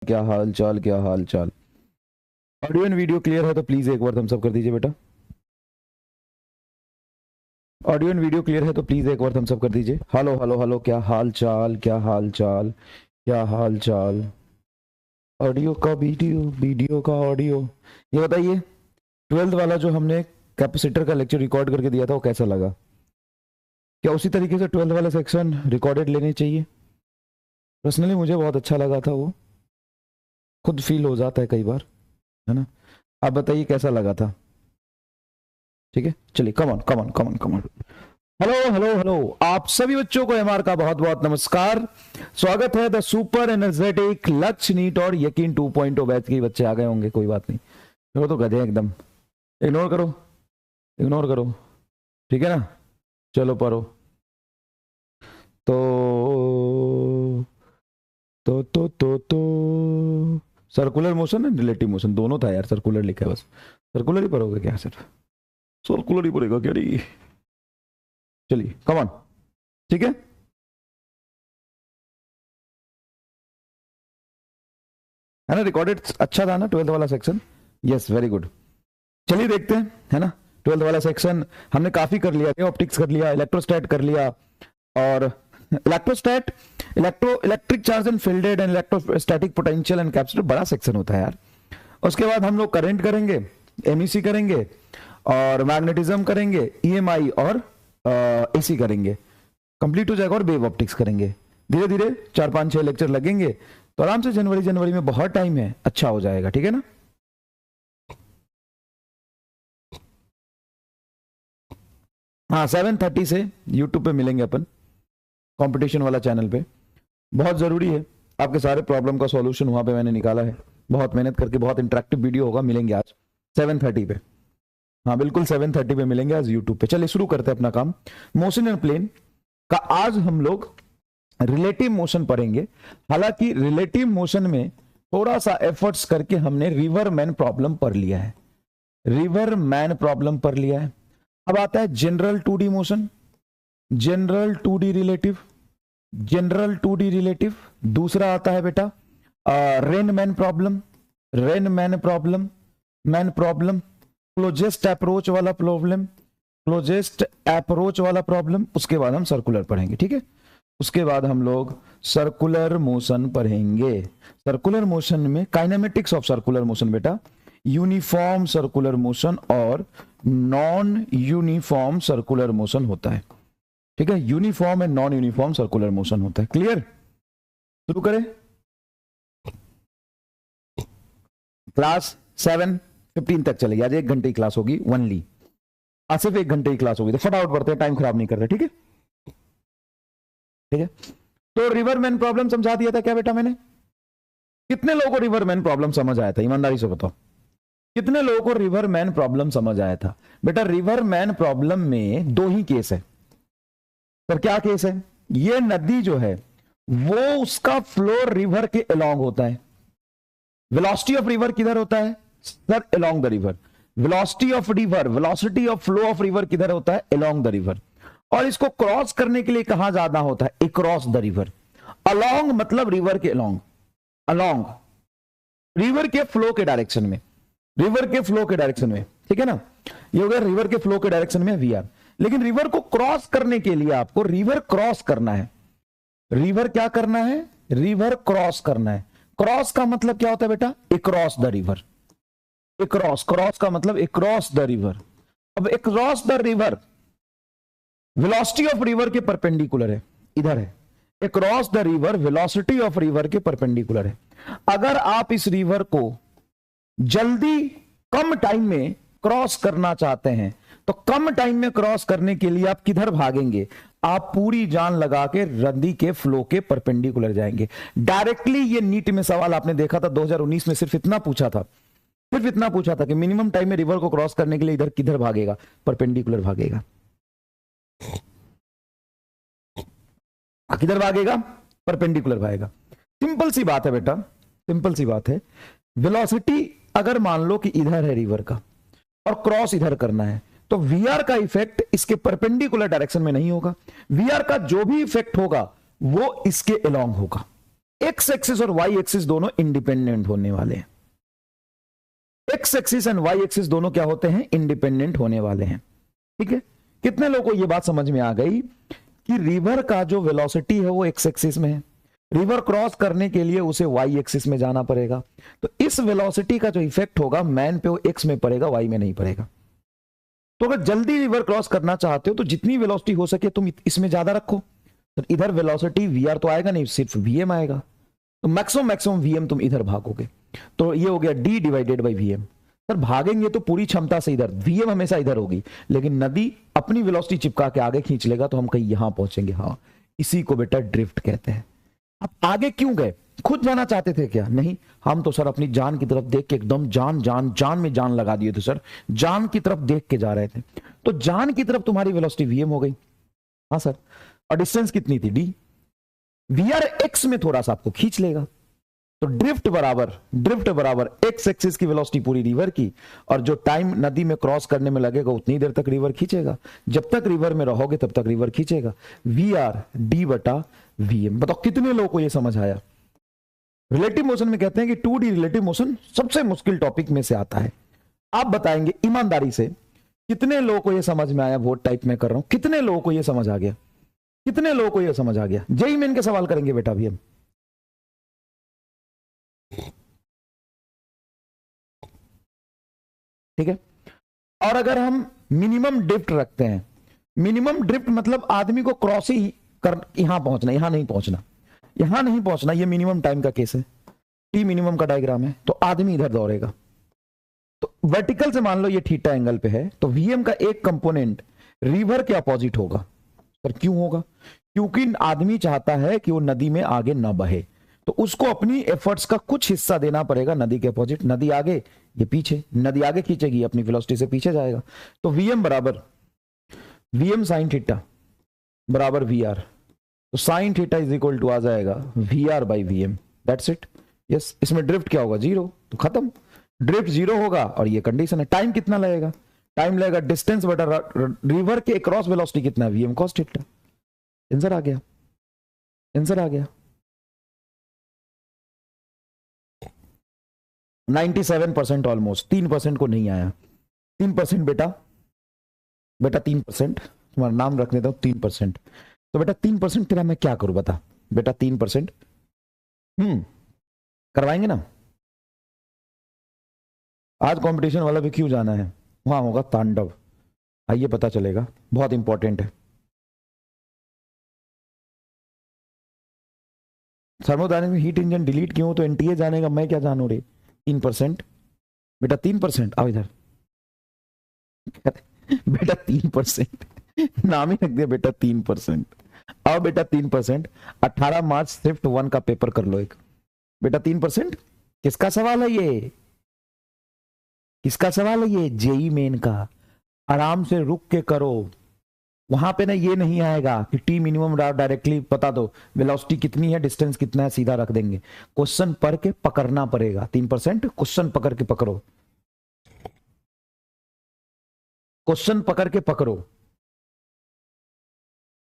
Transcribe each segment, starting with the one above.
क्या हाल चाल, क्या हाल चाल। ऑडियो एंड वीडियो क्लियर है तो प्लीज एक बार थम्स अप कर दीजिए बेटा। ऑडियो एंड वीडियो क्लियर है तो प्लीज एक बार थम्स अप कर दीजिए। हेलो हेलो हेलो, क्या हाल चाल, क्या हाल चाल, क्या हाल चाल। ऑडियो का वीडियो, वीडियो का ऑडियो। ये बताइए, 12th वाला जो हमने कैपेसिटर का लेक्चर रिकॉर्ड करके दिया था वो कैसा लगा? क्या उसी तरीके से 12th वाला सेक्शन रिकॉर्डेड लेने चाहिए? पर्सनली मुझे बहुत अच्छा लगा था वो, खुद फील हो जाता है कई बार, है ना। आप बताइए कैसा लगा था? ठीक है, चलिए, come on come on come on come on. Hello hello hello, आप सभी बच्चों को एमआर का बहुत बहुत नमस्कार। स्वागत है द सुपर एनर्जेटिक लक्ष्य नीट और यकीन 2.0 बैच के बच्चे आ गए होंगे, कोई बात नहीं। वो तो गधे हैं एकदम, इग्नोर करो, इग्नोर करो, ठीक है ना। चलो पढ़ो। तो circular motion and relative motion दोनों था यार, सर्कुलर लिखा है बस। सर्कुलर ही पढ़ोगे क्या? सिर्फ सर्कुलर ही पढ़ेगा क्या? नहीं, चलिए कम ऑन, ठीक है। है ना, रिकॉर्डेड अच्छा था ना 12th वाला सेक्शन? Yes, very good. चलिए देखते हैं, है ना। 12th वाला सेक्शन हमने काफी कर लिया, ऑप्टिक्स कर लिया, इलेक्ट्रोस्टैट कर लिया, और electrostat, electric charge and fielded and electrostatic potential and capacitor, बड़ा सेक्शन होता है यार। उसके बाद हम लोग करंट करेंगे, एमईसी करेंगे, और मैग्नेटिज्म करेंगे, ईएमआई और एसी करेंगे। कंप्लीट हो जाएगा, और वेव ऑप्टिक्स करेंगे। धीरे धीरे 4 5 6 लेक्चर लगेंगे, तो आराम से जनवरी जनवरी में बहुत टाइम है, अच्छा हो जाएगा, ठीक है ना। हाँ, 7:30 से यूट्यूब पे मिलेंगे अपन, कंपटीशन वाला चैनल पे। बहुत जरूरी है, आपके सारे प्रॉब्लम का सॉल्यूशन वहां पे मैंने निकाला है, बहुत मेहनत करके। बहुत इंटरेक्टिव वीडियो होगा, मिलेंगे आज 7:30 पे। हाँ बिल्कुल, 7:30 पे मिलेंगे आज यूट्यूब पे। चलिए शुरू करते हैं अपना काम। मोशन एंड प्लेन का आज हम लोग रिलेटिव मोशन पढ़ेंगे। हालांकि रिलेटिव मोशन में थोड़ा सा एफर्ट्स करके हमने रिवर मैन प्रॉब्लम पढ़ लिया है, रिवर मैन प्रॉब्लम पढ़ लिया है। अब आता है general 2D motion, general 2D relative, general 2D relative. दूसरा आता है बेटा rain man problem, rain man problem, man problem, closest approach वाला प्रॉब्लम, क्लोजेस्ट अप्रोच वाला प्रॉब्लम। उसके बाद हम सर्कुलर पढ़ेंगे, ठीक है। उसके बाद हम लोग सर्कुलर मोशन पढ़ेंगे। सर्कुलर मोशन में काइनेमेटिक्स ऑफ सर्कुलर मोशन बेटा, यूनिफॉर्म सर्कुलर मोशन और नॉन यूनिफॉर्म सर्कुलर मोशन होता है, ठीक है। Uniform and non uniform circular motion होता है। क्लियर? शुरू करें। क्लास 7:15 तक चलेगी आज, 1 घंटे की क्लास होगी ओनली। आज सिर्फ 1 घंटे की क्लास होगी, तो फटाफट पढ़ते हैं, टाइम खराब नहीं करते, ठीक है। ठीक है, तो रिवरमैन प्रॉब्लम समझा दिया था क्या बेटा मैंने? कितने लोगों को रिवरमैन प्रॉब्लम समझ आया था, ईमानदारी से बताओ, कितने लोगों को रिवरमैन प्रॉब्लम समझ आया था? बेटा रिवरमैन प्रॉब्लम में 2 ही केस है। पर क्या केस है? ये नदी जो है वो उसका फ्लो रिवर के अलोंग होता है। वेलोसिटी ऑफ रिवर किधर होता है sir? Along the river. Velocity of river, velocity of flow of river किधर होता है? Along the river. और इसको क्रॉस करने के लिए कहां जाना होता है? Across the river. अलोंग मतलब रिवर के अलोंग, अलोंग रिवर के फ्लो के डायरेक्शन में, रिवर के फ्लो के डायरेक्शन में, ठीक है ना। ये हो गया रिवर के फ्लो के डायरेक्शन में वीआर। लेकिन रिवर को क्रॉस करने के लिए आपको रिवर क्रॉस करना है। रिवर क्या करना है? रिवर क्रॉस करना है। क्रॉस का मतलब क्या होता है बेटा? Across the river. Across, cross का मतलब अक्रॉस द रिवर। अब across the river velocity of river के परपेंडिकुलर है, इधर है। Across the river velocity of river के परपेंडिकुलर है। अगर आप इस रिवर को जल्दी कम टाइम में क्रॉस करना चाहते हैं, तो कम टाइम में क्रॉस करने के लिए आप किधर भागेंगे? आप पूरी जान लगा के नदी के फ्लो के परपेंडिकुलर जाएंगे डायरेक्टली। ये नीट में सवाल आपने देखा था 2019 में, सिर्फ इतना पूछा था, सिर्फ इतना पूछा था कि मिनिमम टाइम में रिवर को क्रॉस करने के लिए इधर किधर भागेगा? परपेंडिकुलर भागेगा। किधर भागेगा? परपेंडिकुलर भागेगा। सिंपल सी बात है बेटा, सिंपल सी बात है। वेलोसिटी अगर मान लो कि इधर है रिवर का और क्रॉस इधर करना है, तो वीआर का इफेक्ट इसके परपेंडिकुलर डायरेक्शन में नहीं होगा। वीआर का जो भी इफेक्ट होगा वो इसके अलोंग होगा। एक्स एक्सिस और वाई एक्सिस दोनों इंडिपेंडेंट होने वाले हैं। X axis and Y axis दोनों क्या होते हैं? इंडिपेंडेंट होने वाले हैं। ठीक है, कितने लोगों को यह बात समझ में आ गई कि रिवर का जो वेलोसिटी है वो एक्स एक्सिस में है, रिवर क्रॉस करने के लिए उसे वाई एक्सिस में जाना पड़ेगा, तो इस वेलोसिटी का जो इफेक्ट होगा मैन पे वो एक्स में पड़ेगा, वाई में नहीं पड़ेगा। तो अगर जल्दी रिवर क्रॉस करना चाहते हो तो जितनी वेलोसिटी हो सके तुम इसमें ज्यादा रखो, तो इधर वेलोसिटी वीआर तो आएगा नहीं, सिर्फ वीएम आएगा, तो मैक्सिमम वीएम तुम इधर भागोगे। तो ये हो गया D divided by VM. Sir भागेंगे तो पूरी क्षमता से इधर, वीएम हमेशा इधर होगी, लेकिन नदी अपनी वेलोसिटी चिपका के आगे खींच लेगा तो हम कहीं यहां पहुंचेंगे। हाँ, इसी को बेटा ड्रिफ्ट कहते हैं। अब आगे क्यों गए? खुद जाना चाहते थे क्या? नहीं, हम तो सर अपनी जान की तरफ देख के एकदम जान जान जान में जान लगा दिए थे सर, जान की तरफ देख के जा रहे थे। तो जान की तरफ तुम्हारी वेलोसिटी वीएम हो गई। हाँ सर, और डिस्टेंस कितनी थी? डी। वीआर एक्स में थोड़ा सा आपको खींच लेगा, तो ड्रिफ्ट बराबर एक्स एक्सिस की वेलोसिटी पूरी रिवर की, और जो टाइम नदी में क्रॉस करने में लगेगा उतनी देर तक रिवर खींचेगा, जब तक रिवर में रहोगे तब तक रिवर खींचेगा। वी आर डी बटा वीएम। बताओ कितने लोगों को यह समझ आया? रिलेटिव मोशन में कहते हैं कि 2D रिलेटिव मोशन सबसे मुश्किल टॉपिक में से आता है। आप बताएंगे ईमानदारी से कितने लोगों को यह समझ में आया? वोट टाइप में कर रहा हूं, कितने लोगों को यह समझ आ गया? कितने लोगों को यह समझ आ गया? जेई मेन के सवाल करेंगे बेटा अभी हम। ठीक है, और अगर हम मिनिमम ड्रिफ्ट रखते हैं, मिनिमम ड्रिफ्ट मतलब आदमी को क्रॉस ही कर, यहां पहुंचना, यहां नहीं पहुंचना, यहां नहीं पहुंचना, ये मिनिमम टाइम का केस है, टी मिनिमम का डायग्राम है, तो आदमी इधर दौड़ेगा। तो वर्टिकल से मान लो ये थीटा एंगल पे है, तो वीएम का एक कंपोनेंट रिवर के अपोजिट होगा। पर क्यों होगा? क्योंकि आदमी चाहता है कि वो नदी में आगे ना बहे, तो उसको अपनी एफर्ट्स का कुछ हिस्सा देना पड़ेगा नदी के अपोजिट। नदी आगे, ये पीछे, नदी आगे खींचेगी, अपनी वेलोसिटी से पीछे जाएगा। तो वीएम बराबर वीएम साइन थीटा बराबर वीआर, तो sine theta is equal to आ जाएगा VR by VM, that's it. Yes, इसमें ड्रिफ्ट क्या होगा? जीरो, तो खत्म, ड्रिफ्ट जीरो होगा। और ये कंडीशन है। टाइम कितना लगेगा? टाइम लगेगा डिस्टेंस बटा रिवर के क्रॉस वेलोसिटी कितना है? VM cos theta. आंसर आ गया, आंसर आ गया। 97% ऑलमोस्ट, 3% को नहीं आया। 3% बेटा, बेटा 3%, तुम्हारा नाम रख देता हूं 3%। तो बेटा 3% तेरा मैं क्या करूं बता? बेटा 3% करवाएंगे ना। आज कंपटीशन वाला भी क्यों जाना है? वहां होगा तांडव, आइए पता चलेगा, बहुत इंपॉर्टेंट है। थर्मोडायनेमिक में हीट इंजन डिलीट क्यों? तो एनटीए जाने का मैं क्या जानू रे। 3% बेटा, 3%। आओ इधर बेटा 3%, नाम ही रख दिया बेटा 3%। आओ बेटा 3%। 18 मार्च शिफ्ट 1 का पेपर कर लो एक। बेटा 3% किसका सवाल है ये? किसका सवाल है ये? जेई मेन का। आराम से रुक के करो, वहां पे ना ये नहीं आएगा कि टी मिनिमम डायरेक्टली बता दो, वेलोसिटी कितनी है, डिस्टेंस कितना है, सीधा रख देंगे। क्वेश्चन पढ़ के पकड़ना पड़ेगा। 3% क्वेश्चन पकड़ के पकड़ो, क्वेश्चन पकड़ के पकड़ो,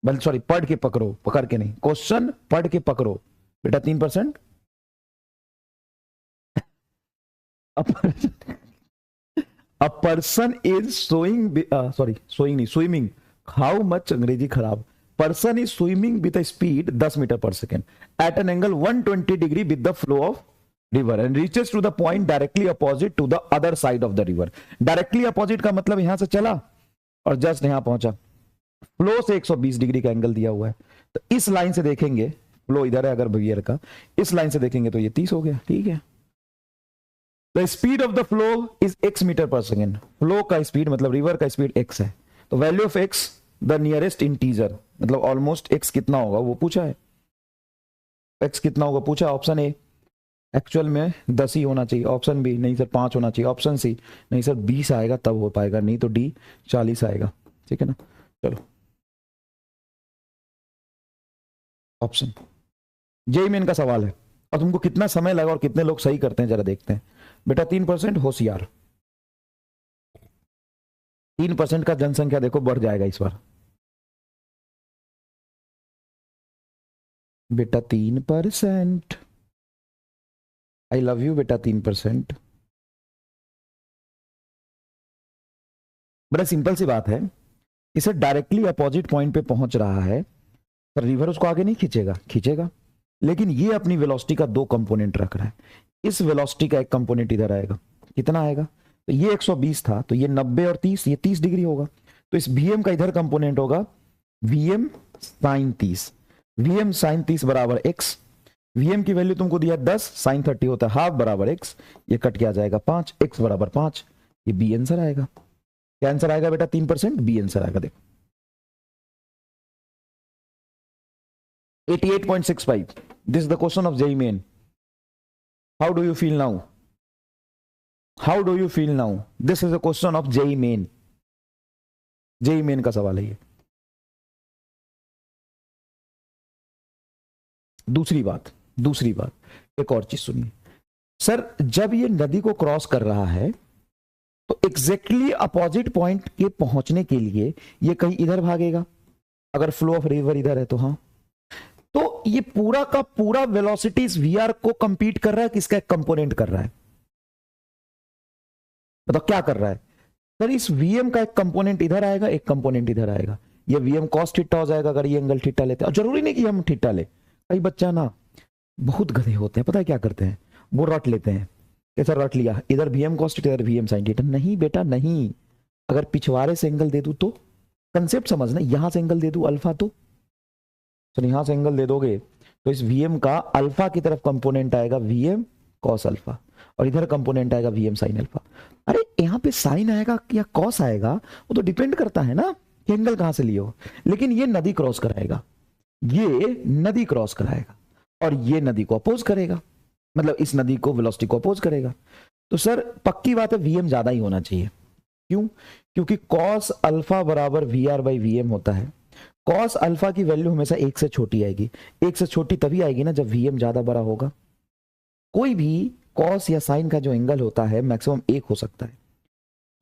बल सॉरी पढ़ के पकड़ो, पकड़ के नहीं, क्वेश्चन पढ़ के पकड़ो। बेटा 3%। A person is swimming. How much? अंग्रेजी खराब। Person is swimming with a speed 10 metre per second at an angle 120 degree with the flow of river and reaches to the point directly opposite to the other side of the river. Directly opposite का मतलब यहां से चला और just यहां पहुंचा। Flow से 120 degree का एंगल दिया हुआ है, तो इस लाइन से देखेंगे, फ्लो इधर है अगर बिहेवियर का, इस लाइन से देखेंगे तो ये 30 हो गया। ठीक है, the speed of the flow is x metre per second. Flow का स्पीड मतलब रिवर का स्पीड x है, तो value of x the nearest integer मतलब ऑलमोस्ट x कितना होगा वो पूछा है। x कितना होगा पूछा, ऑप्शन ए एक्चुअल में 10 ही होना चाहिए, ऑप्शन बी नहीं सर 5 होना चाहिए, ऑप्शन सी नहीं सर 20 आएगा तब हो पाएगा, नहीं तो डी 40 आएगा। ठीक है ना, चलो ऑप्शन जेई मेन का सवाल है। और तुमको कितना समय लगा और कितने लोग सही करते हैं जरा देखते हैं। बेटा 3% होशियार, 3% का जनसंख्या देखो बढ़ जाएगा इस बार। बेटा 3%। आई लव यू बेटा 3%। बड़ा सिंपल सी बात है, इसे डायरेक्टली अपोजिट पॉइंट पे पहुंच रहा है तो रिवर उसको आगे नहीं खींचेगा, खींचेगा, लेकिन ये अपनी वेलोसिटी का दो कंपोनेंट रख रहा है। इस वेलोसिटी का एक कंपोनेंट इधर आएगा, कितना आएगा, तो ये 120 था, तो ये 90 और 30, ये 30 डिग्री होगा। तो इस vm का इधर कंपोनेंट होगा vm sin 30। vm sin 30 बराबर x। vm की वैल्यू तुमको दिया 10, sin 30 होता है हाफ बराबर x, ये कट के आ जाएगा 5, x बराबर 5। ये बी आंसर आएगा। क्या आंसर आएगा बेटा? 3%, बी आंसर आएगा। देखो 88.65। This is the question of JEE main. How do you feel now? How do you feel now? This is the question of JEE main. JEE main का सवाल है ये। दूसरी बात एक और चीज सुनिए सर, जब ये नदी को क्रॉस कर रहा है तो एग्जैक्टली अपोजिट पॉइंट के पहुंचने के लिए ये कहीं इधर भागेगा, अगर फ्लो ऑफ रिवर इधर है तो। हाँ, तो ये पूरा का पूरा वेलोसिटी इस वीआर को कंपीट कर रहा है, किसका एक कंपोनेंट कर रहा है? बताओ क्या कर रहा है सर? इस वीएम का एक कंपोनेंट इधर आएगा, एक कंपोनेंट इधर आएगा। ये वीएम कॉस थीटा हो जाएगा अगर ये एंगल थीटा लेते हैं। और जरूरी नहीं कि हम थीटा ले, कई बच्चा ना बहुत गधे होते हैं, पता है क्या करते हैं, वो रट लेते हैं। कैसा रट लिया, इधर वीएम कॉस थीटा इधर वीएम साइन थीटा। नहीं बेटा नहीं, अगर पिछवाड़े से एंगल दे दूं तो, कंसेप्ट समझना, यहां से एंगल दे दूं अल्फा तो यहां से एंगल दे दोगे तो इस वीएम का अल्फा की तरफ कंपोनेंट आएगा वीएम कॉस अल्फा, और इधर कंपोनेंट आएगा वीएम साइन अल्फा। अरे यहाँ पे साइन आएगा या कॉस आएगा वो तो डिपेंड करता है ना कि एंगल कहां से लिए हो, लेकिन ये नदी क्रॉस कराएगा, ये नदी क्रॉस कराएगा और ये नदी को अपोज करेगा, मतलब इस नदी को वेलोसिटी को अपोज करेगा। तो सर पक्की बात है वीएम ज्यादा ही होना चाहिए। क्यों? क्योंकि कॉस अल्फा बराबर V R by V M होता है। कॉस अल्फा की वैल्यू हमेशा 1 से छोटी आएगी। 1 से छोटी तभी आएगी ना जब वीएम ज्यादा बड़ा होगा। कोई भी कॉस या साइन का जो एंगल होता है मैक्सिमम 1 हो सकता है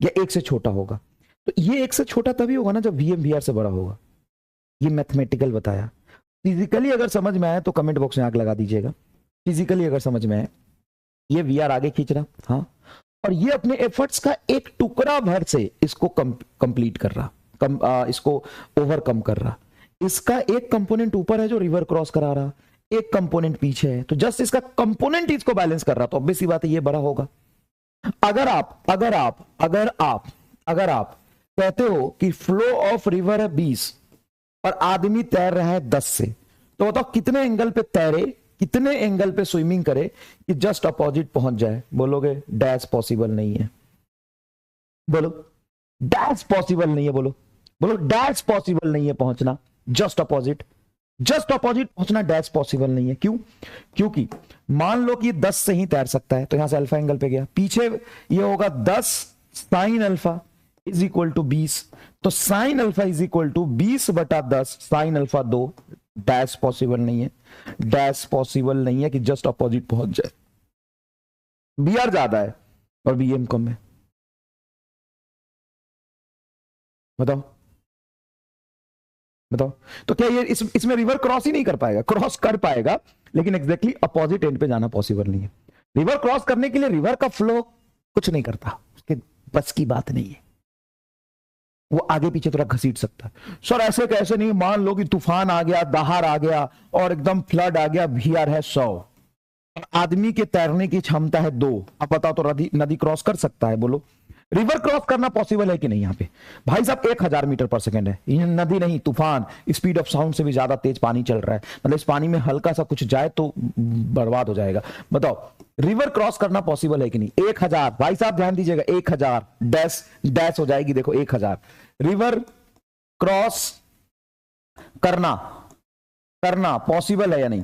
या 1 से छोटा होगा, तो ये 1 से छोटा तभी होगा ना जब वीएम वी आर से बड़ा होगा। ये मैथमेटिकल बताया। फिजिकली अगर समझ में आए तो कमेंट बॉक्स में आग लगा दीजिएगा। फिजिकली अगर समझ में आए, ये वी आर आगे खींच रहा, हाँ, और ये अपने एफर्ट्स का एक टुकड़ा भर से इसको कंप्लीट कर रहा, इसको ओवरकम कर रहा। इसका एक कंपोनेंट ऊपर है जो रिवर क्रॉस करा रहा, एक कंपोनेंट पीछे है, तो जस्ट इसका कंपोनेंट इसको बैलेंस कर रहा, तो ऑब्वियस सी बात है ये बड़ा होगा। अगर आप कहते हो कि फ्लो ऑफ रिवर है 20 और आदमी तैर रहा है 10 से, तो बताओ कितने एंगल पे तैरे, कितने एंगल पे स्विमिंग करे कि जस्ट अपोजिट पहुंच जाए? बोलोगे डैश पॉसिबल नहीं है। बोलो डैश पॉसिबल नहीं है। बोलो डैश पॉसिबल नहीं है पहुंचना जस्ट अपोजिट पहुंचना डैश पॉसिबल नहीं है। क्यों? क्योंकि मान लो कि 10 से ही तैर सकता है, तो यहां से अल्फा एंगल पे गया, पीछे ये होगा 10 sine alpha is equal to 20, तो sine alpha is equal to 20 बटा 10 साइन अल्फा 2। डैश पॉसिबल नहीं है, डैश पॉसिबल नहीं है कि जस्ट अपोजिट पहुंच जाए। बी आर ज्यादा है और बी एम कम है। बताओ तो क्या ये इसमें रिवर क्रॉस ही नहीं कर पाएगा? क्रॉस कर पाएगा, लेकिन एग्जैक्टली अपोजिट एंड पे जाना पॉसिबल नहीं है। रिवर क्रॉस करने के लिए रिवर का फ्लो कुछ नहीं करता, उसके बस की बात नहीं है, वो आगे पीछे थोड़ा घसीट सकता है। सर ऐसे कैसे नहीं, मान लो कि तूफान आ गया, दहाड़ आ गया और एकदम फ्लड आ गया, वीआर है 100, आदमी के तैरने की क्षमता है 2, अब बताओ तो नदी क्रॉस कर सकता है? बोलो रिवर क्रॉस करना पॉसिबल है कि नहीं? यहाँ पे भाई साहब 1000 मीटर पर सेकंड है, ये नदी नहीं तूफान, स्पीड ऑफ साउंड से भी ज्यादा तेज पानी चल रहा है, मतलब इस पानी में हल्का सा कुछ जाए तो बर्बाद हो जाएगा। बताओ रिवर क्रॉस करना पॉसिबल है कि नहीं? 1000 भाई साहब ध्यान दीजिएगा, 1000 डैश हो जाएगी, देखो 1000 रिवर क्रॉस करना पॉसिबल है या नहीं?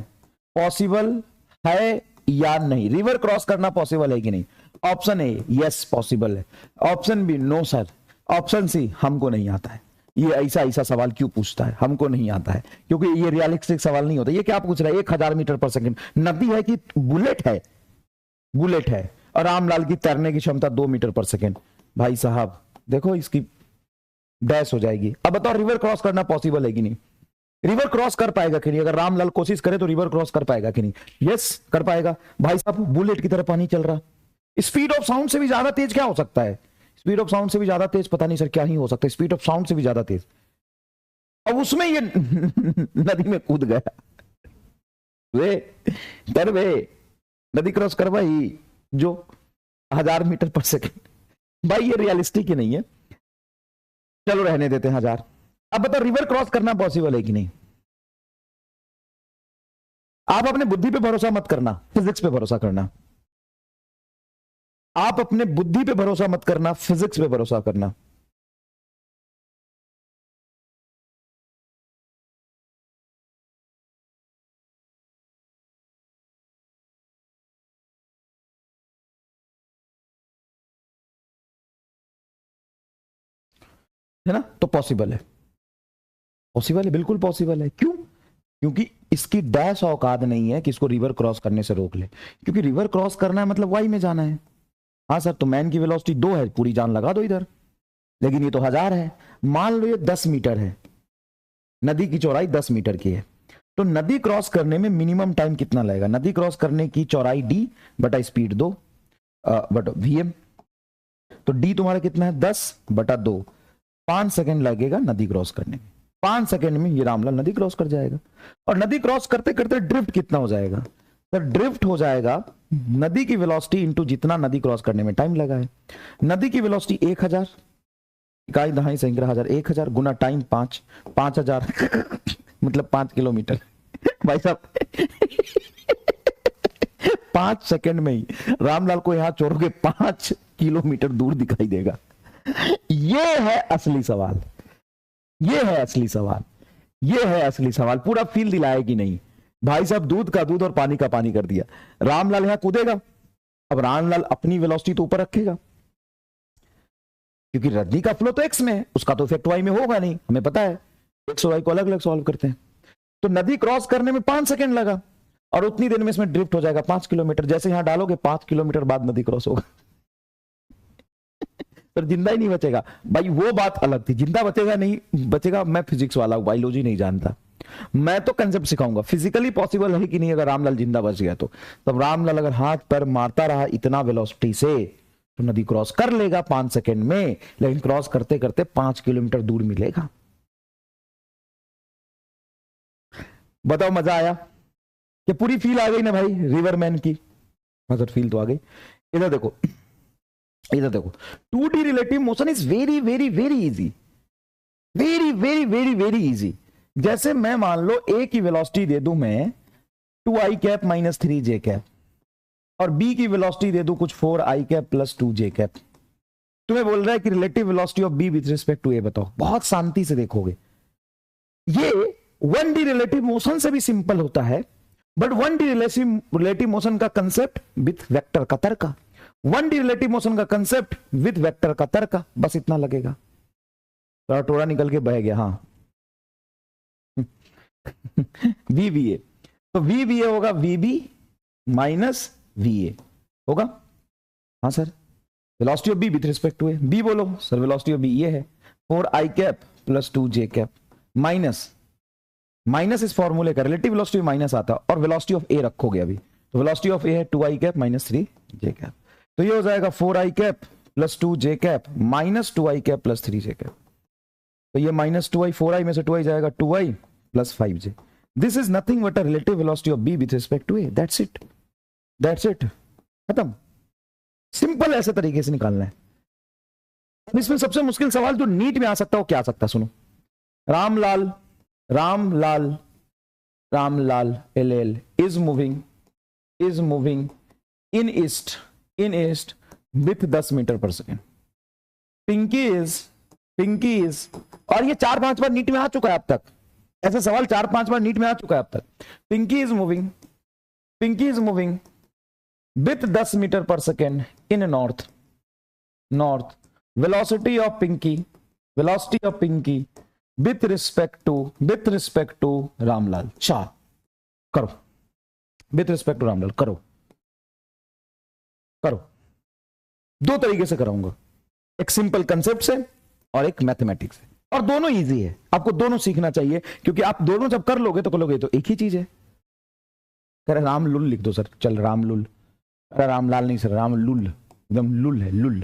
पॉसिबल है या नहीं? रिवर क्रॉस करना पॉसिबल है कि नहीं? ऑप्शन ए यस पॉसिबल है, option B no sir, option C हमको नहीं आता है। ये ऐसा सवाल क्यों पूछता है? हमको नहीं आता है क्योंकि ये रियलिस्टिक सवाल नहीं होता। ये क्या पूछ रहा है? 1000 मीटर पर सेकंड नदी है कि बुलेट है? बुलेट है, और रामलाल की तैरने की क्षमता 2 मीटर पर सेकंड। भाई साहब देखो इसकी डैश हो जाएगी। अब बताओ रिवर क्रॉस करना पॉसिबल है कि नहीं? रिवर क्रॉस कर पाएगा कि नहीं? अगर रामलाल कोशिश करे तो रिवर क्रॉस कर पाएगा कि नहीं? यस कर पाएगा। भाई साहब बुलेट की तरह पानी चल रहा, स्पीड ऑफ साउंड से भी ज्यादा तेज क्या हो सकता है? स्पीड ऑफ साउंड से भी ज्यादा तेज पता नहीं सर क्या ही हो सकता है, स्पीड ऑफ साउंड से भी ज्यादा तेज। अब उसमें ये नदी में कूद गया, वे कर वे नदी क्रॉस कर भाई जो 1000 मीटर पर सेकेंड। भाई ये रियलिस्टिक ही नहीं है, चलो रहने देते हैं 1000। अब बताओ रिवर क्रॉस करना पॉसिबल है कि नहीं? आप अपने बुद्धि पे भरोसा मत करना, फिजिक्स पे भरोसा करना। आप अपने बुद्धि पे भरोसा मत करना, फिजिक्स पे भरोसा करना। है ना? तो पॉसिबल है, पॉसिबल है, बिल्कुल पॉसिबल है। क्यों? क्योंकि इसकी डैश औकात नहीं है कि इसको रिवर क्रॉस करने से रोक ले, क्योंकि रिवर क्रॉस करना है मतलब वाई में जाना है। हाँ सर, तो मैन की वेलोसिटी 2 है, पूरी जान लगा दो इधर, लेकिन ये तो 1000 है। मान लो ये 10 मीटर है, नदी की चौड़ाई 10 मीटर की है, तो नदी क्रॉस करने में मिनिमम टाइम कितना लगेगा? नदी क्रॉस करने की चौड़ाई d बटा स्पीड 2 बटा vm, तो d तुम्हारा कितना है? 10 बटा 2, 5 सेकेंड लगेगा नदी क्रॉस करने में। 5 सेकेंड में ये रामलाल नदी क्रॉस कर जाएगा। और नदी क्रॉस करते करते ड्रिफ्ट कितना हो जाएगा? सर ड्रिफ्ट हो जाएगा नदी की वेलोसिटी इंटू जितना नदी क्रॉस करने में टाइम लगा है। नदी की वेलोसिटी 1000, इकाई दहाई सैकड़ा हजार, 1000 गुना टाइम 5, 5000 मतलब 5 किलोमीटर। भाई साहब 5 सेकंड में ही रामलाल को यहां छोड़ोगे 5 किलोमीटर दूर दिखाई देगा। ये है असली सवाल, ये है असली सवाल, ये है असली सवाल। पूरा फील दिलाया कि नहीं? भाई साहब दूध का दूध और पानी का पानी कर दिया। रामलाल यहां कूदेगा, अब रामलाल अपनी वेलोसिटी तो ऊपर रखेगा, क्योंकि रजनी का फ्लो तो एक्स में है, उसका तो इफेक्ट वाई में होगा नहीं, हमें पता है, एक्स और वाई को अलग अलग सॉल्व करते हैं। तो नदी क्रॉस करने में 5 सेकंड लगा, और उतनी देर में इसमें ड्रिफ्ट हो जाएगा 5 किलोमीटर। जैसे यहां डालोगे 5 किलोमीटर बाद नदी क्रॉस होगा। तो जिंदा ही नहीं बचेगा भाई, वो बात अलग थी। जिंदा बचेगा नहीं बचेगा, मैं फिजिक्स वाला हूं, बायोलॉजी नहीं जानता, मैं तो कंसेप्ट सिखाऊंगा। फिजिकली पॉसिबल है कि नहीं अगर रामलाल जिंदा बच गया तो? तब रामलाल अगर हाथ पैर मारता रहा इतना वेलोसिटी से तो नदी क्रॉस कर लेगा 5 सेकंड में, लेकिन क्रॉस करते करते 5 किलोमीटर दूर मिलेगा। बताओ मजा आया? कि पूरी फील आ गई ना भाई रिवरमैन की? मतलब फील तो आ गई। इधर देखो, इधर देखो, 2D relative motion is very very very easy, very very very very easy. जैसे मैं मान लो ए की वेलोसिटी दे दूं मैं 2i cap minus 3j cap, और बी की वेलोसिटी दे दूं कुछ 4i cap plus 2j cap. तुम्हें बोल रहा है कि relative velocity of B with respect to A बताओ। बहुत शांति से देखोगे, ये 1D रिलेटिव मोशन से भी सिंपल होता है, बट 1D रिलेटिव मोशन का कंसेप्ट विथ वेक्टर का तर्क, 1D रिलेटिव मोशन का कंसेप्ट विथ वेक्टर का तर्क, बस इतना लगेगा। थोड़ा टोरा निकल के बह गया। हाँ VBA, तो VBA होगा VB माइनस VA होगा। हाँ sir, velocity of B with respect to A, B बोलो सर, वेलोसिटी ऑफ बी ये है 4i cap plus 2j cap, minus minus इस फॉर्मूले का रिलेटिव वेलोसिटी माइनस आता, और वेलोसिटी ऑफ ए रखोगे अभी, तो वेलोसिटी ऑफ ए है 2i cap minus 3j cap, तो ये हो जाएगा 4i cap plus 2j cap minus 2i cap plus 3j cap. तो ये माइनस 2i, 4i में से 2i जाएगा 2i plus 5j। This is nothing but a relative velocity of B with respect to A. That's it, that's it, खत्म। Simple ऐसे तरीके से निकालना है। इसमें सबसे मुश्किल सवाल जो नीट में आ सकता है वो क्या आ सकता है? सुनो, Ramlal Ramlal Ramlal LL is moving in east with 10 metre per second. Pinky is, और ये 4-5 बार नीट में आ चुका है अब तक, ऐसा सवाल 4-5 बार नीट में आ चुका है अब तक। Pinky is moving with 10 metre per second in north, velocity of Pinky with respect to Ramlal. 4 करो, विथ रिस्पेक्ट टू रामलाल करो, 2 तरीके से कराऊंगा, एक सिंपल कंसेप्ट से और एक मैथमेटिक्स से। और दोनों इजी है, आपको दोनों सीखना चाहिए, क्योंकि आप दोनों जब कर लोगे तो एक ही चीज है। कह रहे राम लुल लिख दो सर, चल राम लुल, अरे रामलाल नहीं सर, राम लुल, एकदम लुल है, लुल।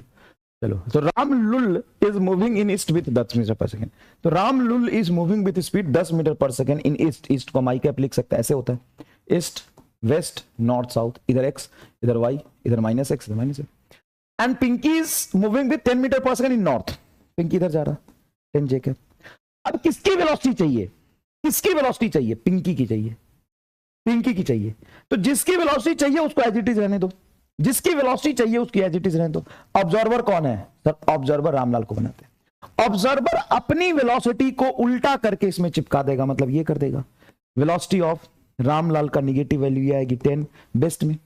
चलो, तो Ram Lul is moving in east with 10 metre per second. तो Ram Lul is moving with speed 10 metre per second in east. East को माई कैप लिख सकता है, ऐसे होता है, ईस्ट वेस्ट नॉर्थ साउथ, इधर एक्स इधर वाई, इधर माइनस एक्स इधर minus X. And Pinky is moving with 10 metre per second in north. Pinky इधर जा रहा, 10 जे कैप। अब किसकी वेलोसिटी चाहिए, किसकी वेलोसिटी चाहिए, पिंकी की चाहिए, पिंकी की चाहिए। तो जिसकी वेलोसिटी चाहिए उसको एज इट इज रहने दो, जिसकी वेलोसिटी चाहिए उसकी एज इट इज रहने दो। ऑब्जर्वर कौन है सर, ऑब्जर्वर रामलाल को बनाते हैं। ऑब्जर्वर अपनी वेलोसिटी को उल्टा करके इसमें चिपका देगा, मतलब ये कर देगा, वेलोसिटी ऑफ रामलाल का निगेटिव वैल्यू ये आएगी 10 बेस्ट में।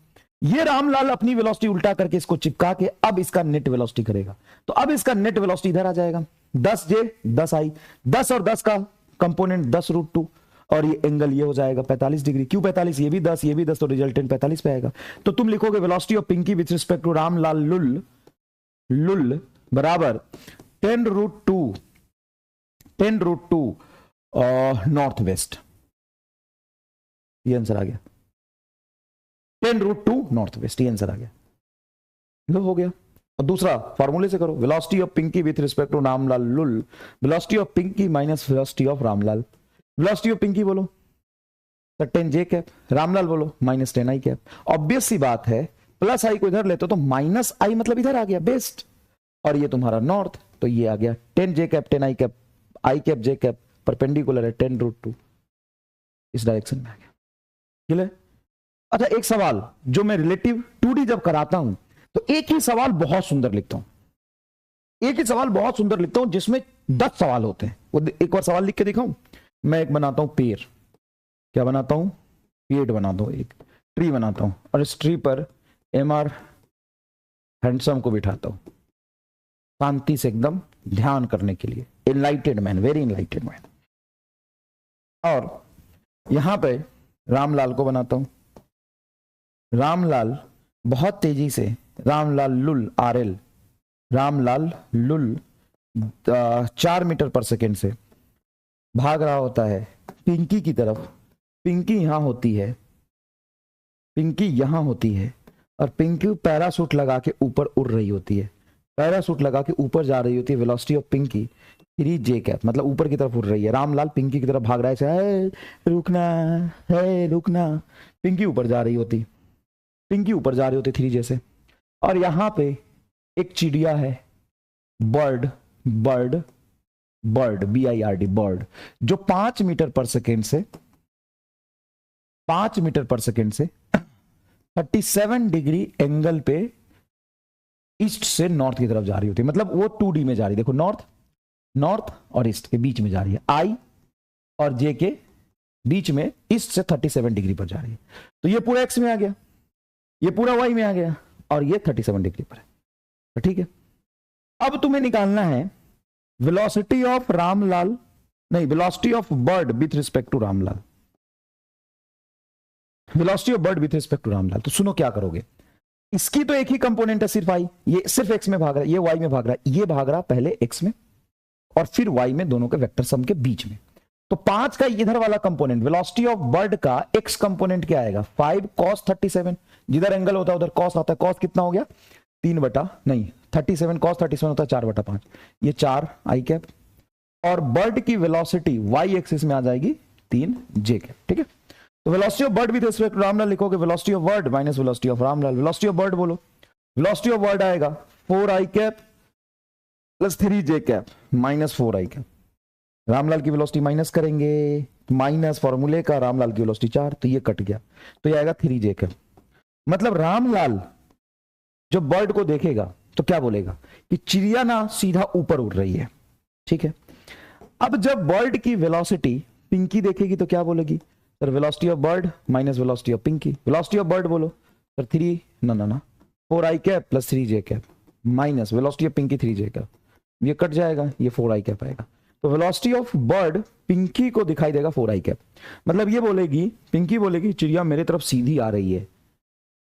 ये रामलाल अपनी वेलोसिटी उल्टा करके इसको चिपका के अब इसका नेट वेलोसिटी करेगा। तो अब इसका नेट वेलोसिटी इधर आ जाएगा, 10 जे 10 आई, 10 और 10 का कंपोनेंट 10√2, और ये एंगल ये हो जाएगा 45 डिग्री। क्यों 45, ये भी 10 ये भी 10, तो रिजल्टेंट 45 पे आएगा। तो तुम लिखोगे velocity of Pinky with respect to Ramlal Lul, Lul बराबर 10√2 नॉर्थ वेस्ट। ये आंसर आ गया, 10√2 नॉर्थ वेस्ट, ये आंसर आ गया। लो हो गया। और दूसरा फॉर्मूले से करो, velocity of Pinky with respect to Ramlal Lul, velocity of Pinky minus velocity of Ramlal. Velocity of Pinky बोलो तो 10 जे कैप, रामलाल बोलो -10 आई कैप। ऑब्वियस सी बात है, प्लस आई को इधर लेते हो तो माइनस आई मतलब इधर आ गया बेस्ट, और ये तुम्हारा नॉर्थ, तो ये आ गया 10 जे कैप 10 आई कैप जे कैप, परपेंडिकुलर है 10√2, इस डायरेक्शन में आ गया। क्लियर? अच्छा, एक सवाल जो मैं रिलेटिव 2D जब कराता हूं तो एक ही सवाल बहुत सुंदर लिखता हूं, एक ही सवाल बहुत सुंदर लिखता हूं जिसमें 10 सवाल होते हैं। वो एक और सवाल लिख के दिखाऊं, मैं एक बनाता हूं पेड़, क्या बनाता हूं, पेड़ बनाता हूं, एक ट्री बनाता हूं, और इस ट्री पर MR हैंडसम को बिठाता हूं शांति से एकदम ध्यान करने के लिए, एनलाइटेड मैन, वेरी एनलाइटेड मैन। और यहां पे रामलाल को बनाता हूं, रामलाल बहुत तेजी से, Ramlal लुल RL, Ramlal लुल 4 metre per second से भाग रहा होता है पिंकी की तरफ। पिंकी यहां होती है, पिंकी यहां होती है, और पिंकी पैराशूट लगा के ऊपर उड़ रही होती है, पैराशूट लगा के ऊपर जा रही होती है। Velocity of Pinky 3 J cap, मतलब ऊपर की तरफ उड़ रही है। रामलाल पिंकी की तरफ भाग रहा है, रुकना है रुकना, पिंकी ऊपर जा रही होती, पिंकी ऊपर जा रही होती 3 जैसे। और यहां पे एक चिड़िया है, bird, bird bird BIRD bird, जो 5 मीटर पर सेकेंड से 5 मीटर पर सेकेंड से 37 डिग्री एंगल पे ईस्ट से नॉर्थ की तरफ जा रही होती है। मतलब वो 2D में जा रही है, देखो नॉर्थ, नॉर्थ और ईस्ट के बीच में जा रही है, आई और जे के बीच में ईस्ट से 37 डिग्री पर जा रही है। तो ये पूरा एक्स में आ गया, ये पूरा वाई में आ गया, और ये 37 डिग्री पर है। तो ठीक है, अब तुम्हें निकालना है वेलोसिटी ऑफ रामलाल, नहीं, velocity of bird with respect to Ramlal, velocity of bird with respect to Ramlal. तो सुनो क्या करोगे, इसकी तो एक ही कंपोनेंट है सिर्फ आई, ये सिर्फ एक्स में भाग रहा है, ये वाई में भाग रहा है, ये भाग रहा पहले एक्स में और फिर वाई में, दोनों के वेक्टर सम के बीच में। तो 5 का इधर वाला कंपोनेंट, वेलोसिटी ऑफ बर्ड का एक्स कंपोनेंट क्या आएगा, 5 cos 37, जिधर एंगल होता है उधर कॉस आता है, कॉस कितना हो गया 37 cos 37 होता है 4/5, ये 4 आई कैप, और बर्ड की वेलोसिटी वाई एक्सिस में आ जाएगी 3 जे कैप। ठीक है, तो velocity of bird with respect to Ramlal लिखोगे velocity of bird minus velocity of Ramlal. Velocity of bird बोलो, वेलोसिटी ऑफ बर्ड आएगा 4 I cap plus 3 J cap minus 4 I cap. Ramlal की वेलोसिटी माइनस करेंगे, माइनस फॉर्मूले का, रामलाल की वेलोसिटी 4, तो ये कट गया, तो ये आएगा 3 जे कैप। मतलब रामलाल जब बर्ड को देखेगा तो क्या बोलेगा कि चिड़िया ना सीधा ऊपर उड़ रही है। ठीक है, अब जब बर्ड की वेलोसिटी पिंकी देखेगी तो क्या बोलेगी, sir velocity of bird minus velocity of Pinky. Velocity of bird बोलो सर 3 ना 4 I cap plus 3 J cap minus velocity of Pinky 3 J cap, ये कट जाएगा, ये 4 आई कैप आएगा। तो वेलोसिटी ऑफ बर्ड पिंकी को दिखाई देगा 4 आई कैप। मतलब ये बोलेगी, पिंकी बोलेगी चिड़िया मेरे तरफ सीधी आ रही है,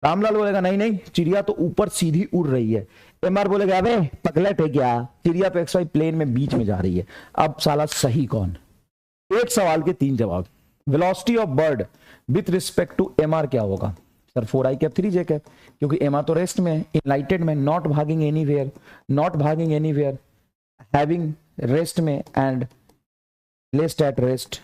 रामलाल बोलेगा नहीं नहीं, चिड़िया तो ऊपर सीधी उड़ रही है। एमआर बोलेगा अबे पगलेट है क्या, चिड़िया तो एक्स वाई प्लेन में बीच में जा रही है। अब साला सही कौन? एक सवाल के 3 जवाब। Velocity of bird with respect to MR क्या होगा? Sir 4i cap 3j cap, क्योंकि एमआर तो रेस्ट में है, इनलाइटेड में, नॉट भागिंग एनीवेयर, नॉट भागिंग एनीवेयर, हैविंग रेस्ट में एंड प्लेस्ड एट रेस्ट।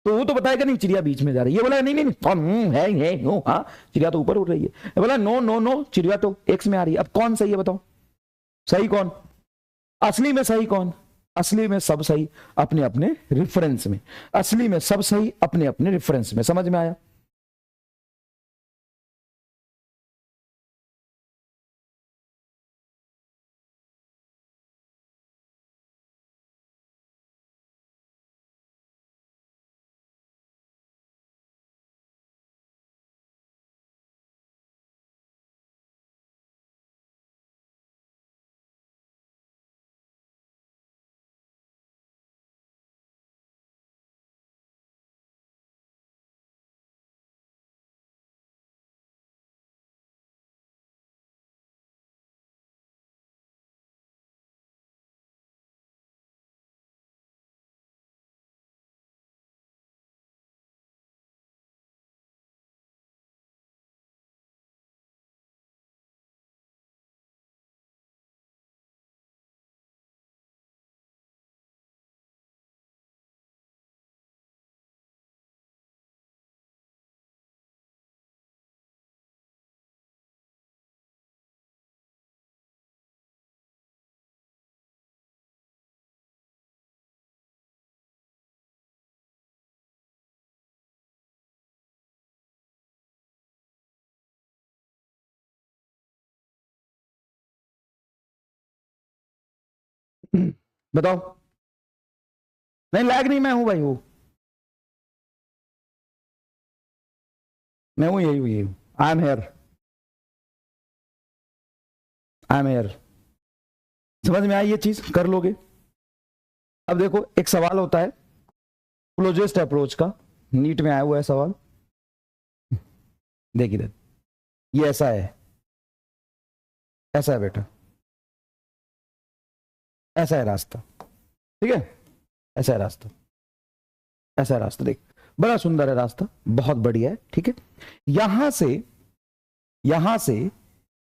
तो वो तो बताएगा नहीं चिड़िया बीच में जा रही है। ये बोला नहीं नहीं नहीं है नो, हाँ चिड़िया तो ऊपर उड़ रही है। बोला नो नो नो, चिड़िया तो एक्स में आ रही है। अब कौन सही है बताओ? सही कौन? असली में सही कौन? असली में सब सही अपने अपने रेफरेंस में, असली में सब सही अपने अपने रेफरेंस में। समझ में आया? बताओ। नहीं लैग नहीं, मैं हूं भाई, हूं मैं हूं, यही हूं, यही हूं। I am here, I am here. समझ में आई ये चीज? कर लोगे? अब देखो एक सवाल होता है क्लोजेस्ट अप्रोच का, नीट में आया हुआ है सवाल। देख इधर, ये ऐसा है, ऐसा है बेटा, ऐसा है रास्ता, ठीक है? ऐसा है रास्ता, ऐसा है रास्ता। देख बड़ा सुंदर है रास्ता, बहुत बढ़िया है, ठीक है? यहां से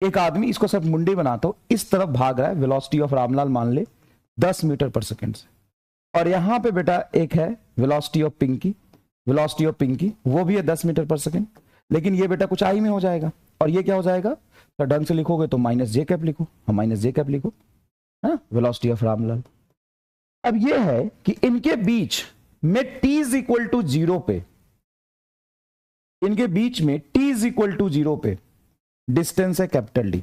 एक आदमी, इसको सिर्फ मुंडी बनाता हूं, इस तरफ भाग रहा है, वेलोसिटी ऑफ रामलाल मान ले 10 मीटर पर सेकेंड से। और यहां पे बेटा एक है velocity of Pinky, velocity of Pinky वो भी है 10 मीटर पर सेकेंड। लेकिन ये बेटा कुछ आई में हो जाएगा, और ये क्या हो जाएगा? तो ढंग से लिखोगे तो माइनस जे कैप लिखो, हाँ माइनस जे कैप लिखो, हाँ वेलोसिटी ऑफ रामलाल। अब ये है कि इनके बीच में t इज इक्वल टू 0 पे, इनके बीच में t इज इक्वल टू 0 पे डिस्टेंस है कैपिटल डी।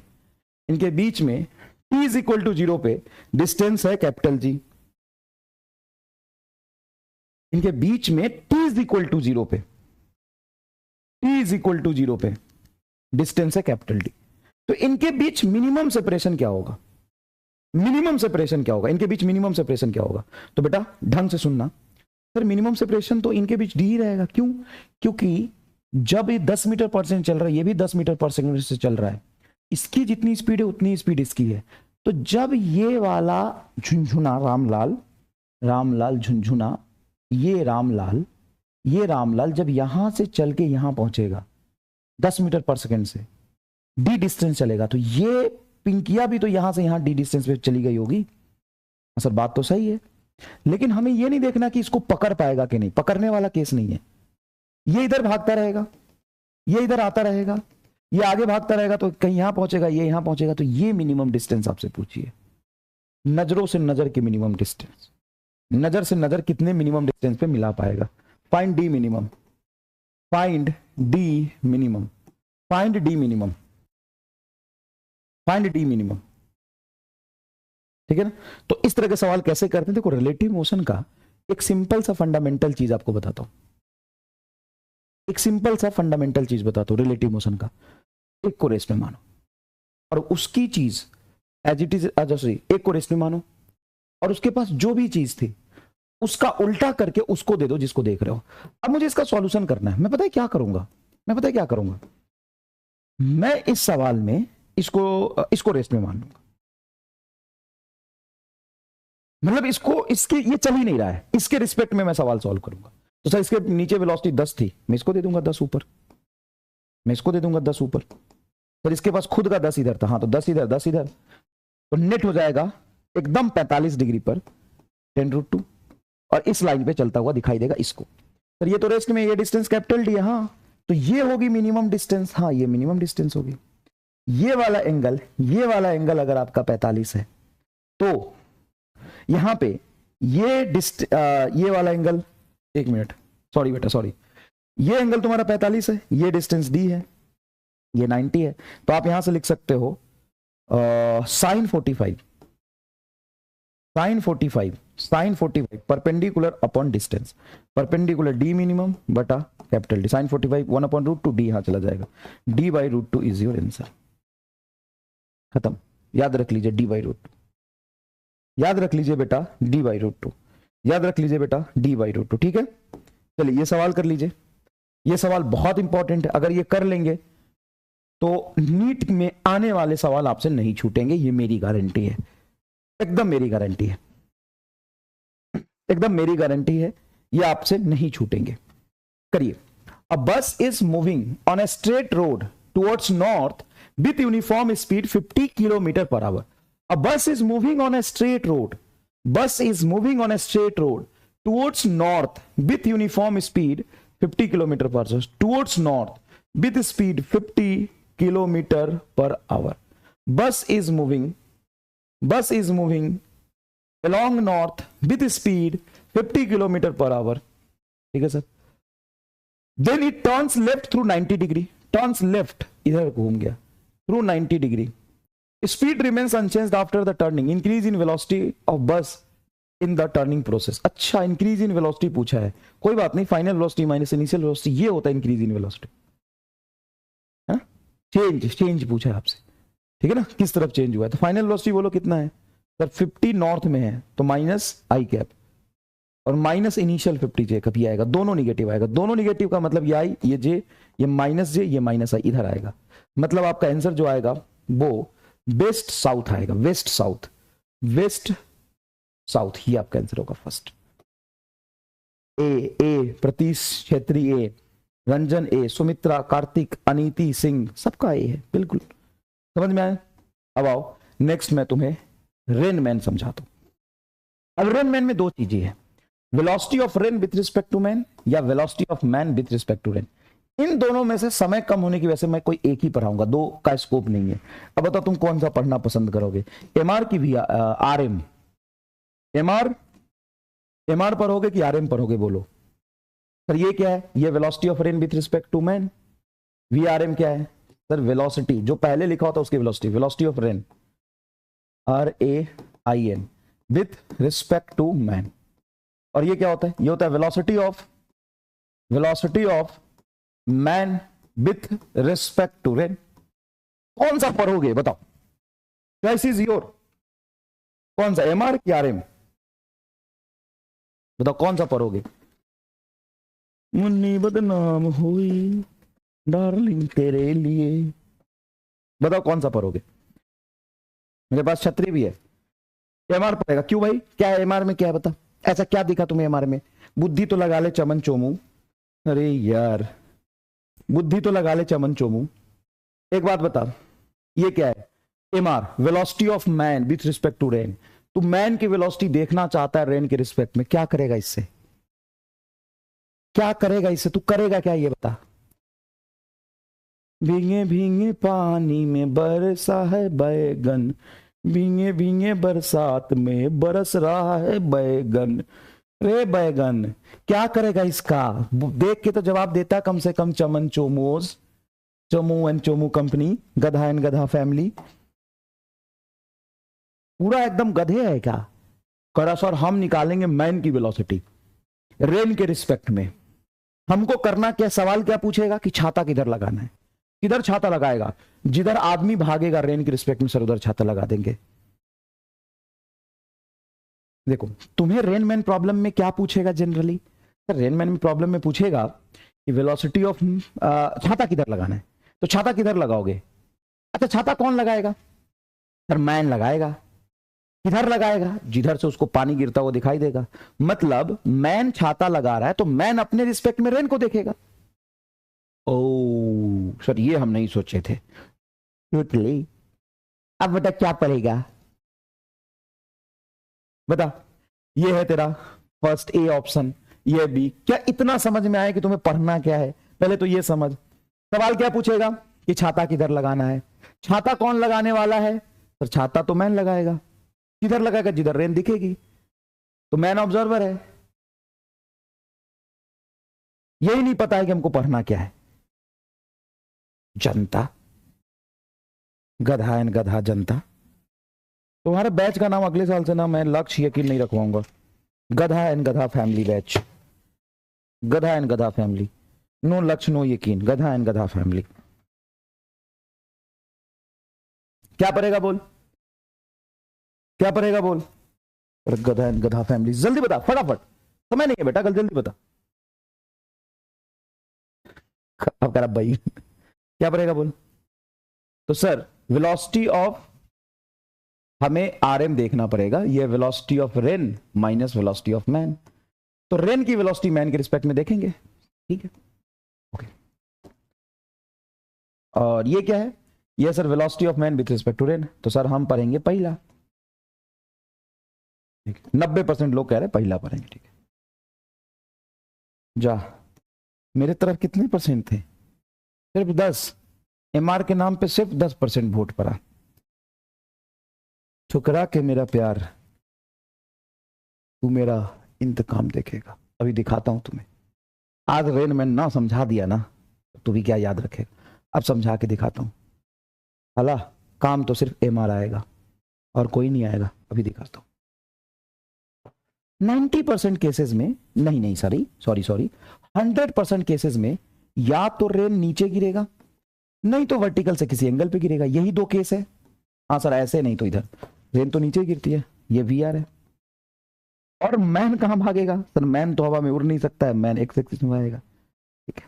इनके बीच में t इज इक्वल टू 0 पे डिस्टेंस है कैपिटल जी। इनके बीच में t इज इक्वल टू 0 पे, t इज इक्वल टू 0 पे डिस्टेंस है कैपिटल डी। तो इनके बीच मिनिमम सेपरेशन क्या होगा? मिनिमम सेपरेशन क्या होगा? इनके बीच मिनिमम सेपरेशन क्या होगा? तो बेटा ढंग से सुनना सर, मिनिमम सेपरेशन तो इनके बीच डी ही रहेगा। क्यों? क्योंकि जब ये 10 मीटर पर सेकंड चल रहा है, ये भी 10 मीटर पर सेकंड से चल रहा है, इसकी जितनी स्पीड है उतनी स्पीड इसकी है। तो जब ये वाला झुंझुना रामलाल, रामलाल झुंझुना, ये रामलाल जब यहां से चल के यहां पहुंचेगा 10 मीटर पर सेकंड से, डी डिस्टेंस चलेगा, तो ये पिंकिया भी तो यहां से यहां डी डिस्टेंस पे चली गई होगी। सर बात तो सही है, लेकिन हमें यह नहीं देखना कि इसको पकड़ पाएगा कि नहीं, पकड़ने वाला केस नहीं है। ये इधर भागता रहेगा, ये इधर आता रहेगा, ये आगे भागता रहेगा, तो कहीं यहां पहुंचेगा, ये यहां पहुंचेगा। तो ये मिनिमम डिस्टेंस आपसे पूछिए, नजरों से नजर की मिनिमम डिस्टेंस, नजर से नजर कितने मिनिमम डिस्टेंस पे मिला पाएगा? Find D minimum, find D minimum, find D minimum, find D minimum, ठीक है ना? तो इस तरह के सवाल कैसे करते हैं? देखो रिलेटिव मोशन का एक सिंपल सा फंडामेंटल चीज आपको बताता हूं, एक सिंपल सा फंडामेंटल चीज बताता हूं रिलेटिव मोशन का। एक को रेस्ट में मानो और उसकी चीज एज इट इज, एक को रेस्ट में मानो और उसके पास जो भी चीज थी उसका उल्टा करके उसको दे दो जिसको देख रहे हो। अब मुझे इसका सॉल्यूशन करना है। मैं पता है क्या करूंगा? मैं पता है क्या करूंगा, मैं इस सवाल में इसको रेस्ट में मान लूंगा, मतलब इसके ये चल ही नहीं रहा है, इसके रिस्पेक्ट में मैं सवाल सॉल्व करूंगा। तो सर इसके नीचे वेलोसिटी 10 थी, मैं इसको दे दूंगा 10 ऊपर, मैं इसको दे दूंगा 10 ऊपर। सर इसके पास खुद का 10 इधर था, हाँ तो 10 इधर 10 इधर, तो नेट हो जाएगा एकदम 45 डिग्री पर 10√2, और इस लाइन पे चलता हुआ दिखाई देगा इसको। सर ये तो रेस्ट में, ये डिस्टेंस कैपिटल डी है, हाँ तो ये होगी मिनिमम डिस्टेंस, हाँ ये मिनिमम डिस्टेंस होगी। ये वाला एंगल अगर आपका 45 है तो यहां पे ये वाला एंगल, एक मिनट सॉरी बेटा सॉरी, ये एंगल तुम्हारा 45 है, ये डिस्टेंस डी है, ये 90 है, तो आप यहां से लिख सकते हो sine 45 perpendicular upon distance, perpendicular D minimum बटा कैपिटल डी, साइन 45 1/√2 डी यहां चला जाएगा, d/√2 इज योर आंसर। खत्म, याद रख लीजिए d/√2, याद रख लीजिए बेटा d/√2, याद रख लीजिए बेटा d/√2। ठीक है, चलिए ये सवाल कर लीजिए, ये सवाल बहुत इंपॉर्टेंट है, अगर ये कर लेंगे तो नीट में आने वाले सवाल आपसे नहीं छूटेंगे, ये मेरी गारंटी है, एकदम मेरी गारंटी है, एकदम मेरी गारंटी है, ये आपसे नहीं छूटेंगे। करिए, अ बस is moving on a straight road towards north with uniform speed 50 kilometre per hour. A bus is moving on a straight road. Bus is moving on a straight road towards north with uniform speed 50 kilometer per hour. Towards north with speed 50 kilometer per hour. Bus is moving along north with speed 50 kilometer per hour. ठीक है sir? Then it turns left through 90 degree. Turns left, इधर घूम गया through 90 degree. Speed remains unchanged after the turning. Increase in velocity of bus in the turning process. अच्छा, increase in velocity पूछा है, कोई बात नहीं, final velocity minus initial velocity, ये होता है इंक्रीज इन वेलोसिटी। चेंज पूछा है आपसे, ठीक है ना, किस तरफ चेंज हुआ है, तो फाइनल वेलोसिटी बोलो कितना है सर, 50 नॉर्थ में है तो माइनस आई कैप, और माइनस इनिशियल 50 जे कभी आएगा, दोनों निगेटिव आएगा, दोनों निगेटिव का मतलब ये आई, ये जे, ये माइनस जे, ये माइनस आई, इधर आएगा, मतलब आपका आंसर जो आएगा वो वेस्ट साउथ आएगा, वेस्ट साउथ ही आपका आंसर होगा फर्स्ट। ए प्रतीश छेत्री ए, रंजन ए, सुमित्रा, कार्तिक, अनीति सिंह, सबका ए है, बिल्कुल समझ में आए। अब आओ नेक्स्ट मैं तुम्हें रेनमैन समझाता हूं। अब रेनमैन में दो चीजें हैं, velocity of rain with respect to man या velocity of man with respect to rain. इन दोनों में से समय कम होने की वजह से मैं कोई एक ही पढ़ाऊंगा, दो का स्कोप नहीं है। अब बताओ तुम कौन सा पढ़ना पसंद करोगे, एमआर की भी आरएम, एमआर पढ़ोगे कि आरएम पढ़ोगे, बोलो सर। ये क्या है, ये velocity of rain with respect to man, VRM क्या है सर, वेलोसिटी जो पहले लिखा होता है उसकी velocity, velocity of rain RAIN with respect to man. और ये क्या होता है, ये होता है velocity of man with respect to rain. कौन सा पढ़ोगे बताओ, चॉइस इज योर, कौन सा, एमआर की आरएम, बताओ कौन सा पढ़ोगे। मुन्नी बदनाम हुई डार्लिंग तेरे लिए, बताओ कौन सा पढ़ोगे। मेरे पास छतरी भी है, एमआर पढ़ेगा, क्यों भाई, क्या है एमआर में, क्या है बता, ऐसा क्या दिखा तुम्हें एमआर में, बुद्धि तो लगा ले चमन चोमू, अरे यार बुद्धि तो लगा ले चमन चोमू। एक बात बता, ये क्या है, MR velocity of man with respect to rain. तू मैन की वेलोसिटी देखना चाहता है रेन के रिस्पेक्ट में, क्या करेगा इससे, क्या करेगा इससे, तू करेगा क्या ये बता। भीगे भीगे पानी में बरसा है बैगन, भीगे भीगे बरसात में बरस रहा है बैगन, रे बैगन, क्या करेगा इसका, देख के तो जवाब देता कम से कम चमन चोमोज, चोमू एंड चोमू कंपनी, गधा एंड गधा फैमिली, पूरा एकदम गधे है क्या। करा सर हम निकालेंगे मैन की वेलोसिटी रेन के रिस्पेक्ट में, हमको करना क्या, सवाल क्या पूछेगा कि छाता किधर लगाना है, किधर छाता लगाएगा, जिधर आदमी भागेगा रेन के रिस्पेक्ट में सर उधर छाता लगा देंगे। देखो तुम्हें रेनमैन प्रॉब्लम में क्या पूछेगा जनरली, रेनमैन प्रॉब्लम में पूछेगा कि वेलोसिटी ऑफ छाता किधर लगाना है, तो छाता किधर लगाओगे? अच्छा छाता कौन लगाएगा सर? मैन लगाएगा। किधर लगाएगा? जिधर से उसको पानी गिरता हुआ दिखाई देगा। मतलब मैन छाता लगा रहा है तो मैन अपने रिस्पेक्ट में रेन को देखेगा। ओ सर ये हम नहीं सोचे थे। अब बता क्या पड़ेगा, बता। ये है तेरा फर्स्ट ए ऑप्शन, ये बी। क्या इतना समझ में आया कि तुम्हें पढ़ना क्या है? पहले तो ये समझ। सवाल क्या पूछेगा कि छाता किधर लगाना है। छाता कौन लगाने वाला है सर? छाता तो मैन लगाएगा। किधर लगाएगा? जिधर रेन दिखेगी। तो मैन ऑब्जर्वर है। यही नहीं पता है कि हमको पढ़ना क्या है। जनता, गधा एंड गधा जनता। तुम्हारे बैच का नाम अगले साल से ना मैं लक्ष्य यकीन नहीं रखवाऊंगा। गधा एंड गधा फैमिली बैच। गधा एंड गधा फैमिली, नो लक्ष्य नो यकीन, गधा एंड गधा फैमिली। क्या पड़ेगा बोल, क्या पड़ेगा बोल? गधा एंड गधा फैमिली। जल्दी बता फटाफट, समय नहीं है बेटा, कल जल्दी बता। अब कर भाई क्या पड़ेगा बोल? तो सर वेलोसिटी ऑफ, हमें आरएम देखना पड़ेगा। ये velocity of rain minus velocity of man. तो रेन की वेलोसिटी मैन के रिस्पेक्ट में देखेंगे, ठीक है ओके। और ये क्या है? ये sir velocity of man with respect to rain. तो सर हम पढ़ेंगे पहला, 90% लोग कह रहे हैं पहला पढ़ेंगे, ठीक है। जा, मेरे तरफ कितने परसेंट थे? सिर्फ 10। एमआर के नाम पे सिर्फ 10% वोट पड़ा। ठुकरा के मेरा प्यार, तू मेरा इंतकाम देखेगा। अभी दिखाता हूं तुम्हें। आज रेन मैन ना समझा दिया ना, तू भी क्या याद रखेगा। अब समझा के दिखाता हूं। हला काम तो सिर्फ एमआर आएगा और कोई नहीं आएगा। अभी दिखाता हूं। 90% केसेस में, नहीं सॉरी 100% केसेस में या तो रेन नीचे गिरेगा, नहीं तो वर्टिकल से किसी एंगल पे गिरेगा। यही दो केस है। हाँ सर ऐसे नहीं तो इधर रेन तो नीचे गिरती है, ये वीआर है। और मैन कहां भागेगा सर? मैन तो हवा में उड़ नहीं सकता है, मैन एक्स एक्सिस में आएगा, ठीक है।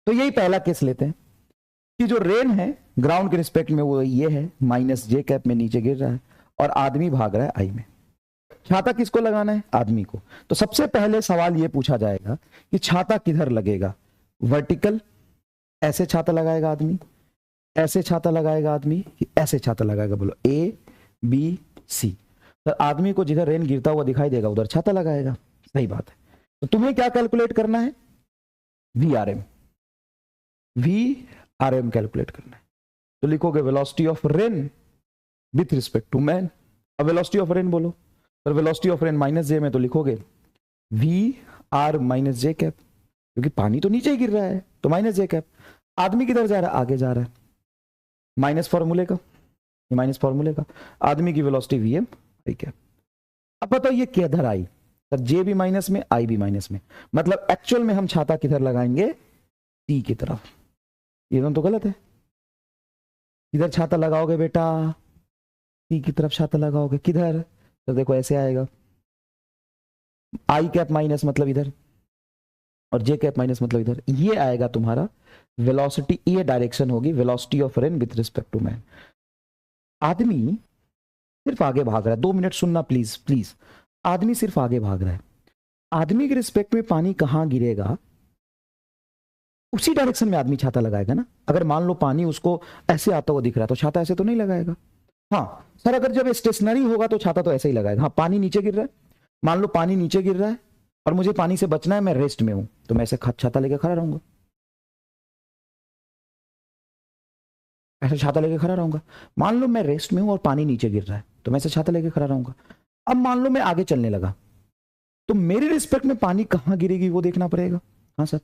तो यही पहला केस लेते हैं कि जो रेन है ग्राउंड के रिस्पेक्ट में वो ये है माइनस जे कैप में नीचे गिर रहा है और आदमी भाग रहा है आई में। छाता किसको लगाना है? आदमी को। तो सबसे पहले सवाल ये पूछा जाएगा कि छाता किधर लगेगा? वर्टिकल, ऐसे छाता लगाएगा आदमी, ऐसे छाता लगाएगा आदमी, ऐसे छाता लगाएगा? बोलो ए बी सी। तो आदमी को जिधर रेन गिरता हुआ दिखाई देगा उधर छाता लगाएगा। सही बात है। तो तुम्हें क्या कैलकुलेट करना है? वी आर एम कैलकुलेट करना है। तो लिखोगे velocity of rain with respect to man. अब वेलोसिटी ऑफ रेन बोलो। तो velocity of rain minus J में तो लिखोगे V R minus J cap, क्योंकि पानी तो नीचे ही गिर रहा है तो माइनस जे कैप। आदमी किधर जा रहा है? आगे जा रहा है। माइनस फॉर्मूले का, ये माइनस फॉर्मूले का। आदमी की वेलोसिटी वी एम आई कैप। अब बताओ ये किधर आई सर? जे भी माइनस में, आई भी माइनस में। मतलब एक्चुअल में हम छाता किधर लगाएंगे? सी की तरफ। ये दोनों तो गलत है। किधर छाता लगाओगे बेटा? सी की तरफ छाता लगाओगे। किधर? तो देखो ऐसे आएगा, आई कैप माइनस मतलब इधर, और जे कैप माइनस मतलब इधर। ये आएगा तुम्हारा वेलोसिटी, ये डायरेक्शन होगी velocity of rain with respect to man. आदमी सिर्फ आगे भाग रहा है। 2 मिनट सुनना प्लीज प्लीज। आदमी सिर्फ आगे भाग रहा है। आदमी के रिस्पेक्ट में पानी कहां गिरेगा उसी डायरेक्शन में आदमी छाता लगाएगा ना। अगर मान लो पानी उसको ऐसे आता हुआ दिख रहा है तो छाता ऐसे तो नहीं लगाएगा। हाँ सर अगर जब स्टेशनरी होगा तो छाता तो ऐसे ही लगाएगा। हाँ पानी नीचे गिर रहा है, मान लो पानी नीचे गिर रहा है और मुझे पानी से बचना है, मैं रेस्ट में हूं, तो मैं ऐसे छाता लेके खड़ा रहूंगा, ऐसे छाता लेके खड़ा रहूंगा। मान लो मैं रेस्ट में हूं और पानी नीचे गिर रहा है तो मैं ऐसे छाता लेके खड़ा रहूंगा। अब मान लो मैं आगे चलने लगा तो मेरे रिस्पेक्ट में पानी कहां गिरेगी वो देखना पड़ेगा। हाँ सर।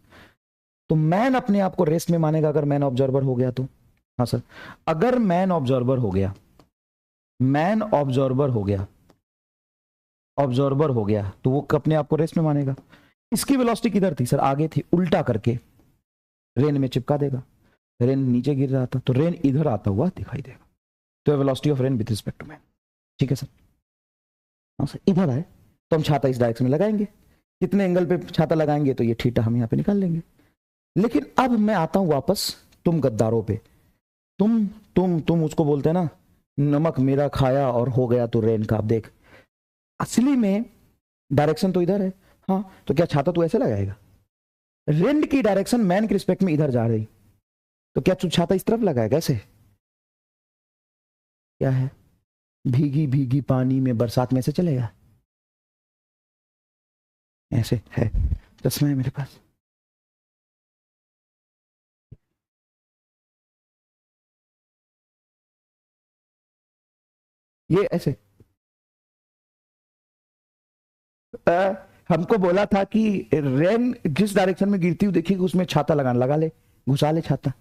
तो मैन अपने आप को रेस्ट में मानेगा अगर मैन ऑब्जर्वर हो गया तो। हाँ सर। अगर मैन ऑब्जर्वर हो गया, मैन ऑब्जर्वर हो गया, ऑब्जर्वर हो गया तो वो अपने आप को रेस्ट में मानेगा। इसकी वेलोसिटी किधर थी सर? आगे थी। उल्टा करके रेन में चिपका देगा। रेन नीचे गिर रहा था तो रेन इधर आता हुआ दिखाई देगा। तो velocity of rain with respect to man. ठीक है सर। हाँ सर। इधर आए तो हम छाता इस डायरेक्शन में लगाएंगे। कितने एंगल पे छाता लगाएंगे तो ये थीटा हम यहाँ पे निकाल लेंगे। लेकिन अब मैं आता हूं वापस तुम गद्दारों पे। तुम उसको बोलते हैं ना, नमक मेरा खाया और हो गया तो रेन का। अब देख, असली में डायरेक्शन तो इधर है। हाँ, तो क्या छाता तू ऐसे लगाएगा? रेन की डायरेक्शन मैन के रिस्पेक्ट में इधर जा रही, तो क्या तू छाता इस तरफ लगाएगा? ऐसे क्या है, भीगी भीगी पानी में बरसात में से चलेगा? ऐसे है, चश्मा है मेरे पास। ये ऐसे हमको बोला था कि रेन जिस डायरेक्शन में गिरती हुई देखिए उसमें छाता लगाना, लगा ले, घुसा ले छाता।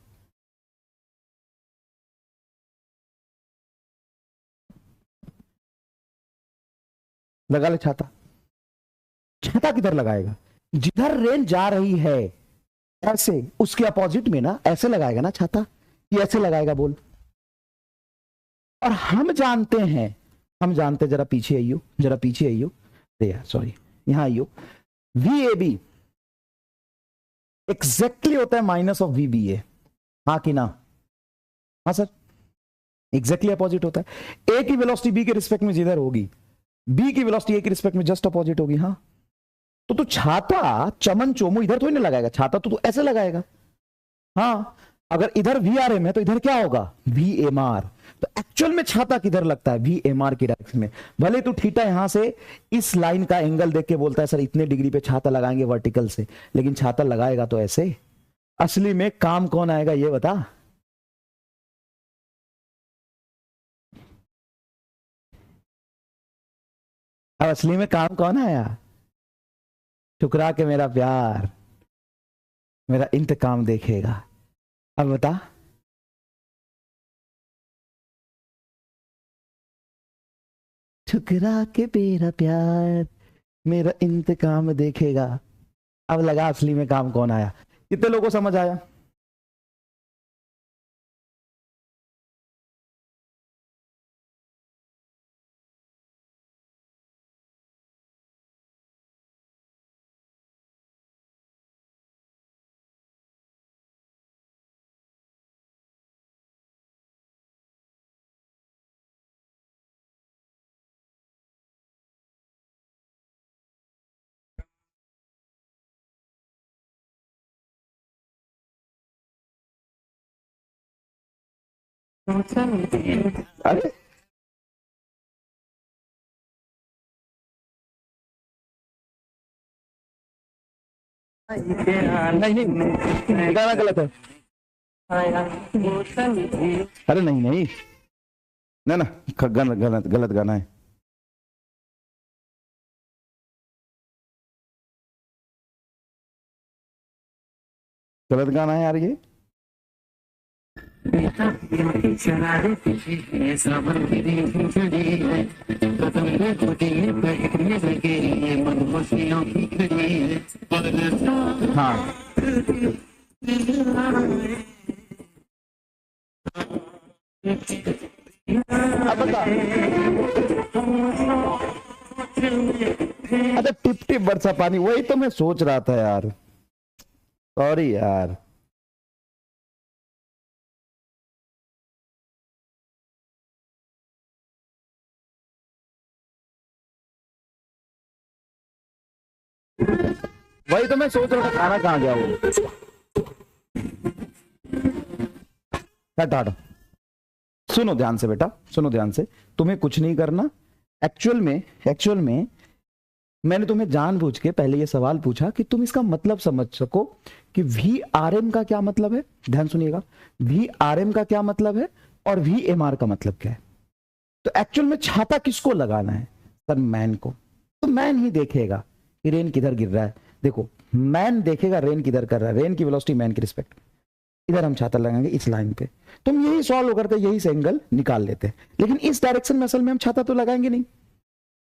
लगा ले छाता। छाता किधर लगाएगा? जिधर रेन जा रही है ऐसे, उसके अपोजिट में ना, ऐसे लगाएगा ना छाता, ये ऐसे लगाएगा बोल। और हम जानते हैं, जरा पीछे आइयो, जरा पीछे आइयो, यार सॉरी, यहां आइयो। VAB एग्जैक्टली होता है माइनस ऑफ VBA, हाँ कि ना? हाँ सर, एग्जैक्टली अपोजिट होता है। ए की वेलोसिटी बी के रिस्पेक्ट में जिधर होगी, बी की वेलोसिटी ए के रिस्पेक्ट में जस्ट अपोजिट होगी। हाँ, तो तू छाता चमन चोमू इधर थोड़ी ना लगाएगा, छाता तो तू ऐसे लगाएगा। हाँ, अगर इधर VRM है तो इधर क्या होगा? VMR। तो एक्चुअल में छाता किधर लगता है? VMR की डायरेक्शन में। भले तू थीटा यहां से इस लाइन का एंगल देख के बोलता है सर इतने डिग्री पे छाता लगाएंगे वर्टिकल से, लेकिन छाता लगाएगा तो ऐसे। असली में काम कौन आएगा ये बता? अब असली में काम कौन आया? ठुकरा के मेरा प्यार, मेरा इंतकाम देखेगा। अब बता, ठुकरा के मेरा प्यार मेरा इंतकाम देखेगा। अब लगा असली में काम कौन आया। कितने लोगों को समझ आया? अरे नहीं नहीं, गाना गलत है। अरे नहीं नहीं, ना ना, गलत गलत गलत गाना है। गलत गाना है यार ये। हाँ, अब बता। अरे टिप टिप बरसा पानी, वही तो मैं सोच रहा था यार, सॉरी यार। वही तो मैं सोच रहा था, खाना कहाँ गया वो। हट हट, सुनो ध्यान से बेटा, सुनो ध्यान से। तुम्हें कुछ नहीं करना। एक्चुअल में मैंने तुम्हें जानबूझ के पहले ये सवाल पूछा कि तुम इसका मतलब समझ सको कि VRM का क्या मतलब है। ध्यान सुनिएगा, VRM का क्या मतलब है और VMR का मतलब क्या है। तो एक्चुअल में छाता किसको लगाना है? सर मैन को। तो मैन ही देखेगा कि रेन किधर गिर रहा है। देखो, मैन देखेगा रेन किधर कर रहा है, रेन की वेलोसिटी मैन के रिस्पेक्ट। इधर हम छाता लगाएंगे इस लाइन पे। तुम यही सॉल्व करते, यही से एंगल निकाल लेते। लेकिन इस डायरेक्शन में असल में हम छाता तो लगाएंगे नहीं।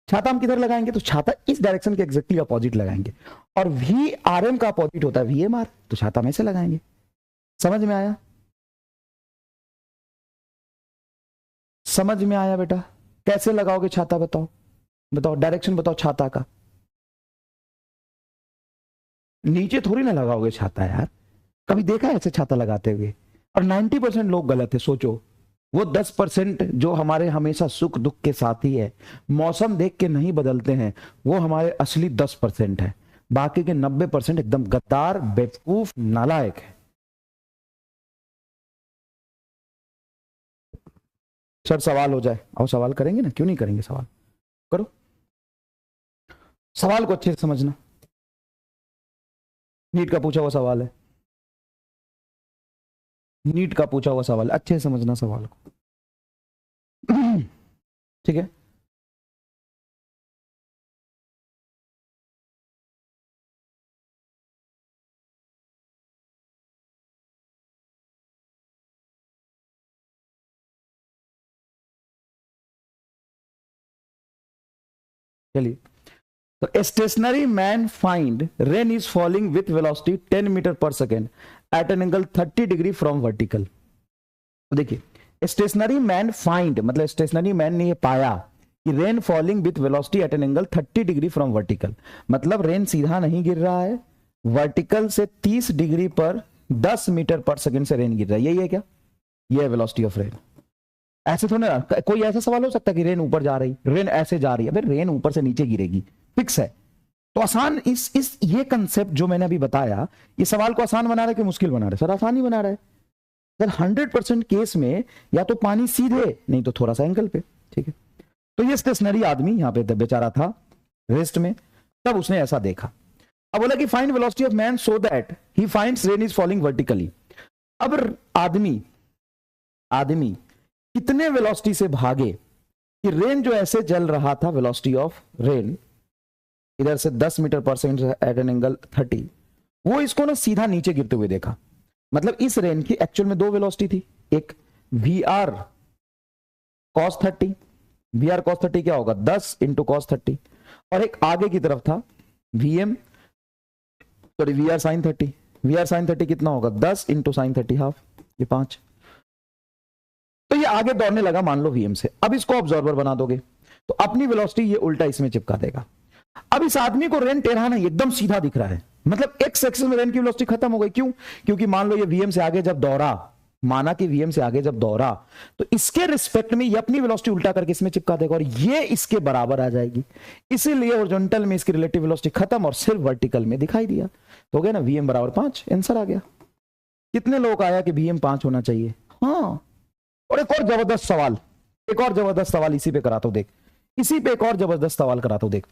छाता हम किधर लगाएंगे? तो छाता इस डायरेक्शन के एग्जैक्टली अपोजिट लगाएंगे। और VRM का अपोजिट होता है VMR, तो छाता में से लगाएंगे। समझ में आया? समझ में आया बेटा? कैसे लगाओगे छाता बताओ, बताओ डायरेक्शन बताओ छाता का। नीचे थोड़ी ना लगाओगे छाता यार, कभी देखा है ऐसे छाता लगाते हुए? और 90% लोग गलत है। सोचो, वो 10% जो हमारे हमेशा सुख दुख के साथी है, मौसम देख के नहीं बदलते हैं, वो हमारे असली 10% है। बाकी के 90% एकदम गद्दार, बेवकूफ, नालायक है। सर सवाल हो जाए, और सवाल करेंगे ना, क्यों नहीं करेंगे? सवाल करो, सवाल को अच्छे से समझना। नीट का पूछा हुआ सवाल है, नीट का पूछा हुआ सवाल, अच्छे से समझना सवाल को। ठीक है, चलिए। तो stationary man find rain is falling with velocity 10 metre per second at an angle 30 degree from vertical. देखिए, स्टेशनरी मैन फाइंड मतलब स्टेशनरी मैन ने ये पाया कि rain falling with velocity at an angle 30 degree from vertical, मतलब rain सीधा नहीं गिर रहा है, वर्टिकल से 30 डिग्री पर 10 मीटर पर सेकेंड से रेन गिर रहा है। यही है क्या? ये है वेलोसिटी ऑफ रेन। ऐसे थोड़ा ना कोई ऐसा सवाल हो सकता है कि रेन ऊपर जा रही, रेन ऐसे जा रही है, भाई रेन ऊपर से नीचे गिरेगी, फिक्स है। तो आसान इस ये कंसेप्ट जो मैंने अभी बताया, ये सवाल को आसान बना रहा है कि मुश्किल बना रहा है? सर आसान ही बना रहा है। सर 100% केस में या तो पानी सीधे, नहीं तो थोड़ा सा एंगल पे। ठीक है, तो ये स्टेशनरी आदमी यहाँ पे बेचारा था रेस्ट में, तब उसने ऐसा देखा। अब बोला कि find velocity of man so that he finds rain is falling vertically. अब आदमी कितने वेलोसिटी से भागे कि रेन जो ऐसे जल रहा था, वेलोसिटी ऑफ रेन इधर से 10 metre per second at an angle 30, वो इसको ना सीधा नीचे गिरते हुए देखा। मतलब इस रेन की एक्चुअल में दो वेलोसिटी थी, एक V R cos 30, V R cos 30 क्या होगा 10 इंटू कॉस 30, और एक आगे की तरफ था VM sorry V R sine 30, V R sine 30 कितना होगा 10 इंटू साइन 30 हाफ, ये 5। तो ये आगे दौड़ने लगा मान लो वीएम से। अब इसको ऑब्जर्वर बना दोगे तो अपनी वेलोसिटी ये उल्टा इसमें चिपका देगा। अब इस आदमी को रेन टेढ़ा नहीं, एकदम सीधा दिख रहा है, मतलब एक्स एक्सिस में रेन की वेलोसिटी खत्म हो गई। क्यों? क्योंकि मान लो ये वीएम से आगे जब दौड़ा, माना कि वीएम से आगे जब दौड़ा, तो इसके रिस्पेक्ट में ये अपनी वेलोसिटी उल्टा करके इसमें चिपका देगा और ये इसके बराबर आ जाएगी। इसीलिए हॉरिजॉन्टल में इसकी रिलेटिव वेलोसिटी खत्म और सिर्फ वर्टिकल में दिखाई दिया। तो हो गया ना, वीएम बराबर 5, आंसर आ गया। कितने लोग आया कि वीएम 5 होना चाहिए? हाँ। और एक और जबरदस्त सवाल, एक और जबरदस्त सवाल इसी पे कराता हूं देख, इसी पे एक और जबरदस्त सवाल कराता हूं देख।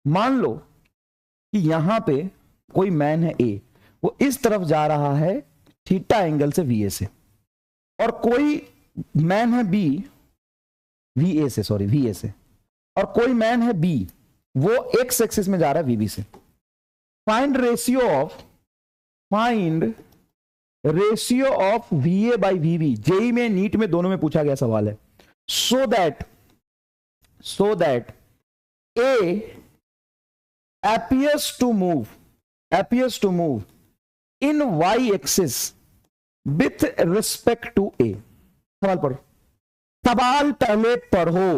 मान लो कि यहां पे कोई मैन है ए, वो इस तरफ जा रहा है थीटा एंगल से वीए से, और कोई मैन है बी वीए से, सॉरी वीए से, और कोई मैन है बी वो एक्स एक्सिस में जा रहा है वीबी से। Find ratio of VA by VB. JEE में, नीट में, दोनों में पूछा गया सवाल है। So that A appears to move in y axis with respect to a। सवाल पढ़ो, सवाल पहले पढ़ो।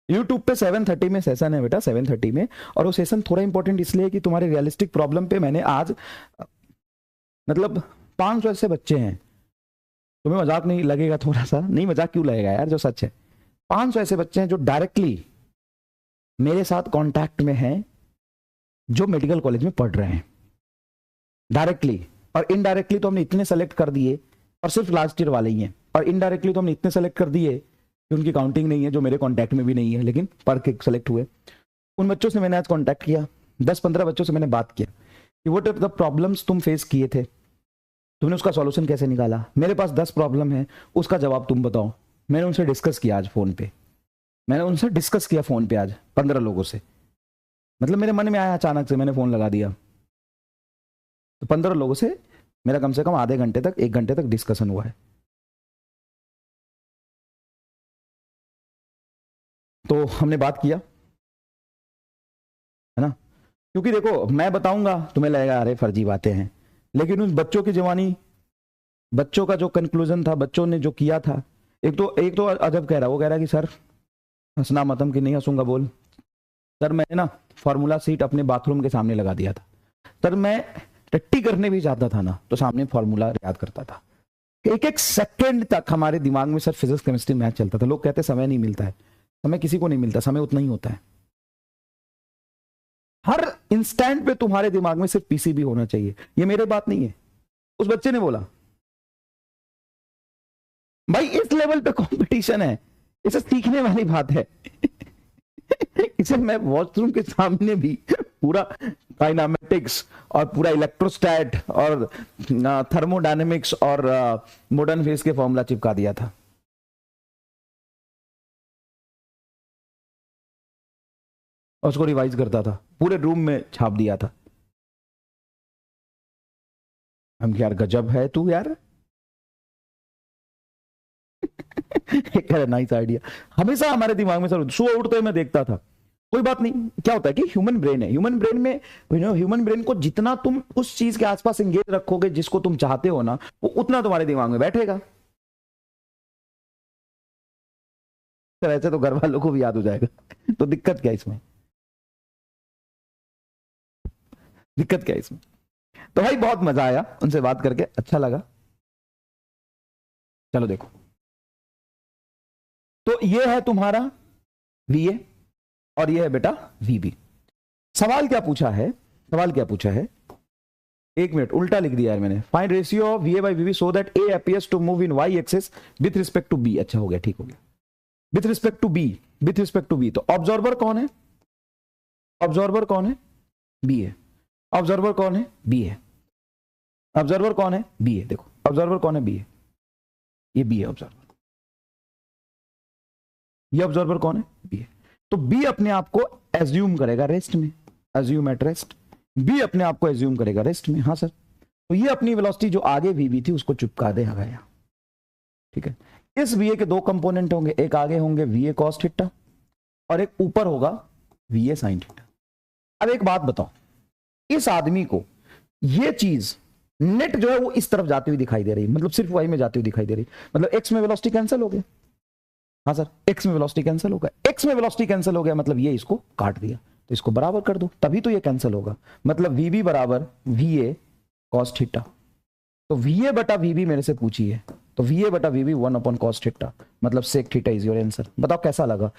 YouTube पे 7:30 में सेशन है बेटा, 7:30 में, और वो सेशन थोड़ा इंपॉर्टेंट इसलिए कि तुम्हारे रियलिस्टिक प्रॉब्लम पे मैंने आज मतलब 500 ऐसे बच्चे हैं, तुम्हें मजाक नहीं लगेगा? थोड़ा सा नहीं, मजाक क्यों लगेगा यार, जो सच है। 500 ऐसे बच्चे हैं जो डायरेक्टली मेरे साथ कांटेक्ट में हैं, जो मेडिकल कॉलेज में पढ़ रहे हैं डायरेक्टली, और इनडायरेक्टली तो हमने इतने सेलेक्ट कर दिए, और सिर्फ लास्ट ईयर वाले ही हैं, और इनडायरेक्टली तो हमने इतने सेलेक्ट कर दिए कि उनकी काउंटिंग नहीं है, जो मेरे कांटेक्ट में भी नहीं है, लेकिन पर के सेलेक्ट हुए। उन बच्चों से मैंने आज कांटेक्ट किया, 10-15 बच्चों से मैंने बात किया कि व्हाट आर द प्रॉब्लम्स तुम फेस किए थे, तुमने उसका सॉल्यूशन कैसे निकाला। मेरे पास 10 प्रॉब्लम है, उसका जवाब तुम बताओ। मैंने उनसे डिस्कस किया आज फोन पे, मैंने उनसे डिस्कस किया फोन पे आज 15 लोगों से। मतलब मेरे मन में आया अचानक से, मैंने फोन लगा दिया, तो 15 लोगों से मेरा कम से कम आधे घंटे तक 1 घंटे तक डिस्कशन हुआ है। तो हमने बात किया है ना, क्योंकि देखो मैं बताऊंगा तुम्हें लगेगा अरे फर्जी बातें हैं, लेकिन उन बच्चों की जवानी, बच्चों का जो कंक्लूजन था, बच्चों ने जो किया था, एक तो अजब कह रहा, वो कह रहा कि सर हंसना मतम कि नहीं हंसूंगा बोल, सर मैंने ना फॉर्मूला सीट अपने बाथरूम के सामने लगा दिया था। सर मैं टट्टी करने भी जाता था ना तो सामने फॉर्मूला याद करता था। एक एक सेकंड तक हमारे दिमाग में सर फिजिक्स केमिस्ट्री मैथ चलता था। लोग कहते समय नहीं मिलता है, समय किसी को नहीं मिलता, समय उतना ही होता है। हर इंस्टेंट पे तुम्हारे दिमाग में सिर्फ पीसीबी होना चाहिए। ये मेरे बात नहीं है, उस बच्चे ने बोला। भाई इस लेवल पे कंपटीशन है, इसे सीखने वाली बात है। इसे मैं वॉशरूम के सामने भी पूरा काइनेमेटिक्स और पूरा इलेक्ट्रोस्टैट और थर्मोडायनेमिक्स और मॉडर्न फेज के फॉर्मूला चिपका दिया था। और उसको रिवाइज करता था, पूरे रूम में छाप दिया था। हम यार गजब है तू यार। Nice idea. हमेशा हमारे दिमाग में सर सुबह उठते मैं देखता था। कोई बात नहीं, क्या होता है कि ह्यूमन ब्रेन है, ह्यूमन ब्रेन में ह्यूमन ब्रेन को जितना तुम उस चीज के आसपास एंगेज रखोगे जिसको तुम चाहते हो ना, वो उतना तुम्हारे दिमाग में बैठेगा। सर ऐसे तो घर वालों को भी याद हो जाएगा। तो दिक्कत क्या इसमें, दिक्कत क्या इसमें। तो भाई बहुत मजा आया उनसे बात करके, अच्छा लगा। चलो देखो, तो ये है तुम्हारा वीए और ये है बेटा वीबी। सवाल क्या पूछा है, सवाल क्या पूछा है, एक मिनट उल्टा लिख दिया यार मैंने। Find ratio of VA by VB so that A appears to move in Y axis with respect to B. अच्छा हो गया, ठीक हो गया। With respect to B, with respect to B. तो ऑब्जर्वर कौन है, ऑब्जर्वर कौन है, बी है। ऑब्जर्वर कौन है, बी है। ऑब्जर्वर कौन है, बी है। देखो ऑब्जर्वर कौन है, बी है, ये बी है ऑब्जर्वर। ये ऑब्जर्वर कौन है, बी है। तो बी अपने आप को एज्यूम करेगा रेस्ट में, एज्यूम एट रेस्ट। बी अपने आप को एज्यूम करेगा रेस्ट में। हाँ सर, तो ये अपनी वेलोसिटी जो आगे वी थी उसको चिपका दे गया। ठीक है, इस वीए के दो कंपोनेंट होंगे, एक आगे होंगे वीए कॉस थीटा और एक ऊपर होगा वीए साइन थीटा। अब एक बात बताओ, इस आदमी को ये चीज नेट जो है वो इस तरफ जाती हुई दिखाई दे रही, मतलब सिर्फ वाई में जाती हुई दिखाई दे रही, मतलब एक्स में वेलोसिटी कैंसिल हो गया। हाँ सर, एक्स में वेलोसिटी कैंसिल हो गया, एक्स में वेलोसिटी कैंसिल हो गया, मतलब ये इसको काट दिया, तो इसको बराबर कर दो तभी तो ये कैंसिल होगा। मतलब वीबी बराबर वीए कॉस थीटा। तो वीए बटा वीबी मेरे से पूछी है, तो वीए बटा वीबी 1 अपॉन कॉस थीटा, मतलब sec theta is your answer. बताओ कैसा लगा।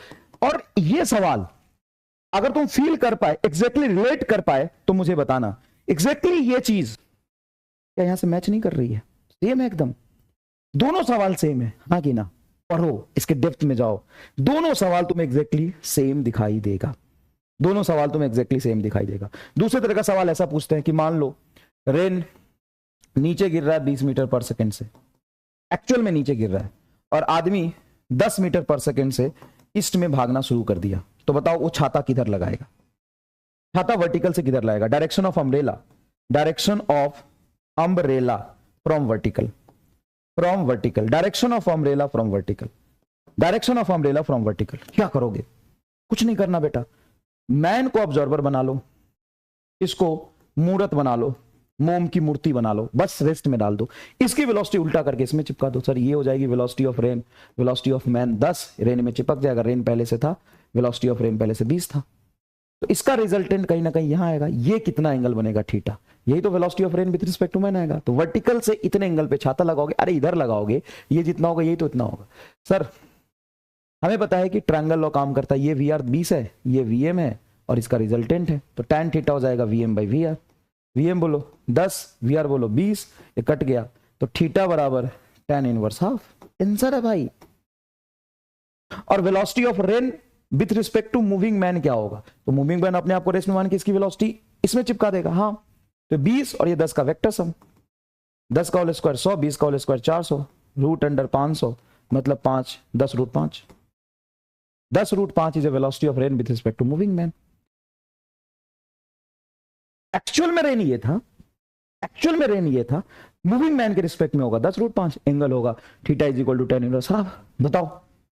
और ये सवाल अगर तुम फील कर पाए, एग्जैक्टली रिलेट कर पाए, तो मुझे बताना एग्जैक्टली ये चीज क्या यहां से मैच नहीं कर रही है। सेम है एकदम, दोनों सवाल सेम है। हाँ कि ना, पढ़ो इसके डेप्थ में जाओ, दोनों सवाल तुम्हें एग्जैक्टली सेम दिखाई देगा, दोनों सवाल तुम्हें एग्जैक्टली सेम दिखाई देगा। दूसरे तरह का सवाल ऐसा पूछते हैं कि मान लो रेन नीचे गिर रहा है 20 मीटर पर सेकंड से, एक्चुअल में नीचे गिर रहा है, और आदमी 10 मीटर पर सेकंड से ईस्ट में भागना शुरू कर दिया, तो बताओ वो छाता किधर लगाएगा। छाता वर्टिकल से किधर लाएगा, direction of umbrella, direction of umbrella from vertical, from vertical, direction of umbrella from vertical, direction of umbrella from vertical. क्या करोगे, कुछ नहीं करना बेटा, मैन को ऑब्जर्वर बना लो, इसको मूर्त बना लो, मोम की मूर्ति बना लो, बस रेस्ट में डाल दो, इसकी वेलोसिटी उल्टा करके इसमें चिपका दो। सर ये हो जाएगी velocity of rain, velocity of man 10, rain में चिपक जाएगा, रेन पहले से था, वेलोसिटी ऑफ रेन पहले से 20 था, तो इसका रिजल्टेंट कहीं ना कहीं यहां आएगा। ये कितना एंगल बनेगा, थीटा, यही तो velocity of rain with respect to man आएगा। तो वर्टिकल से इतने एंगल पे छाता लगाओगे, अरे इधर लगाओगे, ये जितना होगा यही तो इतना होगा। सर हमें पता है कि ट्रायंगल लॉ काम करता है, ये वी आर 20 है, ये वी एम है, और इसका रिजल्टेंट है, तो tan थीटा हो जाएगा V M by V R. V M बोलो 10, वी आर बोलो 20, ये कट गया, तो थीटा बराबर tan इनवर्स हाफ, आंसर है भाई। और velocity of rain with respect to moving man क्या होगा, तो मूविंग मैन अपने आप को रेस्ट में मान के इसकी वेलोसिटी इसमें चिपका देगा। हाँ, तो 20 और ये 10 का वेक्टर सम, 10 का होल स्क्वायर 100, 20 का होल स्क्वायर 400, रूट अंडर 500, मतलब 5, 10 root 5, 10 root 5 is a velocity of rain with respect to moving man. Actual में रेन ये था, एक्चुअल में रेन ये था, मूविंग मैन के रिस्पेक्ट में होगा 10 रूट 5, एंगल होगा theta is equal to tan inverse half. बताओ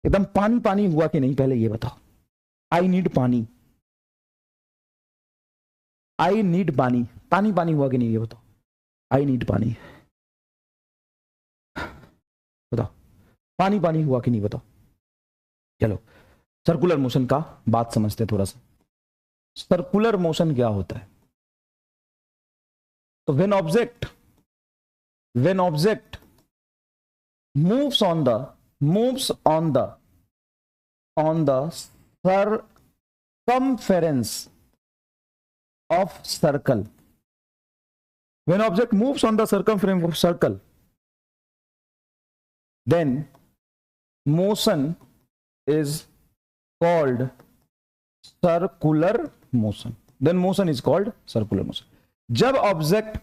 एकदम पानी पानी हुआ कि नहीं, पहले ये बताओ। आई नीड पानी, आई नीड पानी, पानी पानी हुआ कि नहीं ये बताओ। आई नीड पानी, बताओ पानी पानी हुआ कि नहीं बताओ। चलो सर्कुलर मोशन का बात समझते थोड़ा सा। सर्कुलर मोशन क्या होता है? तो when object moves on the circumference of circle, when object moves on the circumference of circle, then motion is called circular motion. जब ऑब्जेक्ट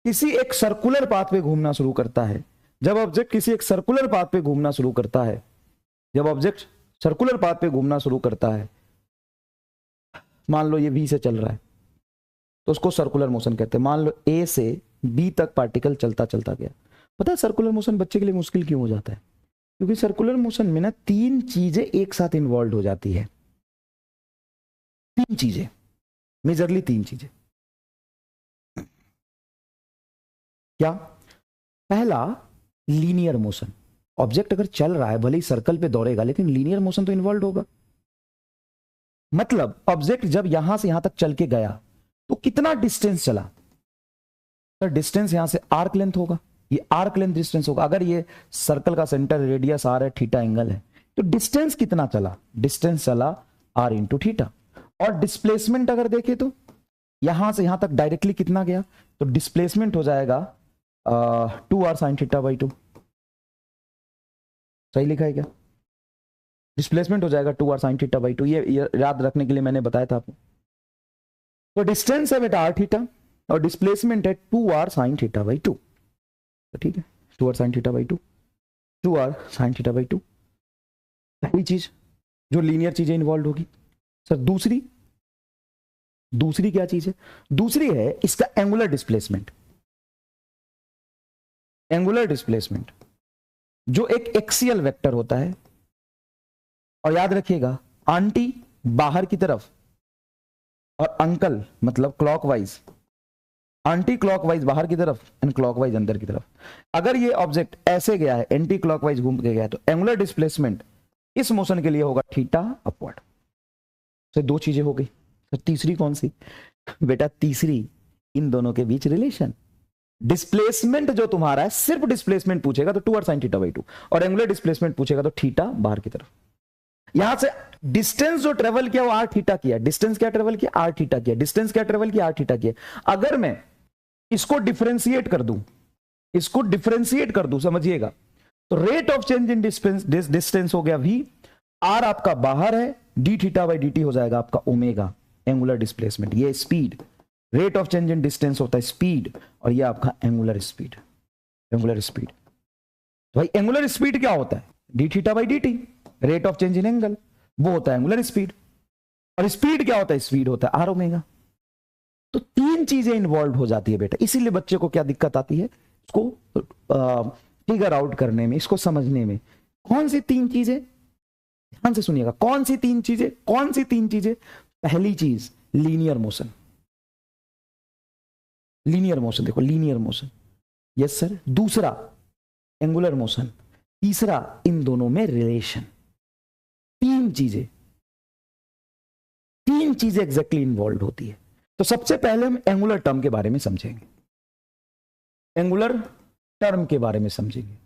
किसी एक सर्कुलर पाथ पे घूमना शुरू करता है, जब ऑब्जेक्ट सर्कुलर पाथ पे घूमना शुरू करता है, मान लो ये V से चल रहा है तो उसको सर्कुलर मोशन कहते हैं। मान लो A से B तक पार्टिकल चलता चलता गया। पता है सर्कुलर मोशन बच्चे के लिए मुश्किल क्यों हो जाता है? क्योंकि सर्कुलर मोशन में ना 3 चीजें एक साथ इन्वॉल्व हो जाती है। 3 चीजें, मेजरली 3 चीजें। क्या? पहला, लीनियर मोशन। ऑब्जेक्ट अगर चल रहा है, भले ही सर्कल पे दौड़ेगा, लेकिन लीनियर मोशन तो इन्वॉल्व होगा। मतलब ऑब्जेक्ट जब यहां से यहां तक चल के गया तो कितना डिस्टेंस चला? तो डिस्टेंस यहां से आर्क लेंथ होगा, ये आर्क लेंथ डिस्टेंस होगा। अगर ये सर्कल का सेंटर रेडियस आर है, थीटा एंगल है, तो डिस्टेंस कितना चला? डिस्टेंस चला आर इंटू थीटा। और डिस्प्लेसमेंट अगर देखें तो यहां से यहां तक डायरेक्टली कितना गया? तो डिस्प्लेसमेंट हो जाएगा 2r sin थीटा बाई 2। सही लिखा है क्या? डिस्प्लेसमेंट हो जाएगा 2r sin थीटा बाई 2। ये याद रखने के लिए मैंने बताया था आपको। तो डिस्टेंस है बेटा r थीटा और डिस्प्लेसमेंट है 2r sin थीटा बाई 2। तो ठीक है, 2r sin theta by 2, 2r sin theta by 2। पहली चीज जो लीनियर चीजें इन्वॉल्व होगी। सर दूसरी क्या चीज है? दूसरी है इसका एंगुलर डिस्प्लेसमेंट। एंगुलर डिस्प्लेसमेंट जो एक एक्सियल वेक्टर होता है। और याद रखिएगा, आंटी बाहर की तरफ और अंकल मतलब क्लॉकवाइज, एंटी क्लॉकवाइज बाहर की तरफ एंड क्लॉकवाइज अंदर की तरफ। अगर ये ऑब्जेक्ट ऐसे गया है, एंटी क्लॉकवाइज घूम के गया है, तो एंगुलर डिस्प्लेसमेंट इस मोशन के लिए होगा थीटा अपवर्ड। तो 2 चीजें हो गई। तो तीसरी कौन सी? बेटा तीसरी, इन दोनों के बीच रिलेशन। डिस्प्लेसमेंट जो तुम्हारा है, सिर्फ डिस्प्लेसमेंट पूछेगा तो 2r sin थीटा बाई 2, और एंगुलर डिस्प्लेसमेंट पूछेगा तो थीटा बाहर की तरफ। यहां से डिस्टेंस जो ट्रेवल किया वो आर थीटा किया। डिस्टेंस क्या ट्रेवल किया? आर थीटा किया। डिस्टेंस क्या ट्रेवल किया? आर थीटा किया। अगर मैं इसको डिफरेंशिएट कर दूं, समझिएगा, तो rate of change in distance हो गया v, आर आपका बाहर है, D theta by D T हो जाएगा आपका ओमेगा एंगुलर डिस्प्लेसमेंट। ये speed, rate of change in distance होता है स्पीड, और ये आपका एंगुलर स्पीड। तो भाई एंगुलर स्पीड क्या होता है? D theta by D T. Rate of change in angle वो होता है एंगुलर स्पीड। और स्पीड क्या होता है? स्पीड होता है आर ओमेगा। तो 3 चीजें इन्वॉल्व हो जाती है बेटा। इसीलिए बच्चे को क्या दिक्कत आती है? इसको फिगर आउट करने में, इसको समझने में। कौन सी 3 चीजें? ध्यान से सुनिएगा। कौन सी 3 चीजें? पहली चीज लीनियर मोशन। देखो लीनियर मोशन, यस सर। दूसरा एंगुलर मोशन। तीसरा इन दोनों में रिलेशन। 3 चीजें एग्जैक्टली इन्वॉल्व होती है। तो सबसे पहले हम एंगुलर टर्म के बारे में समझेंगे।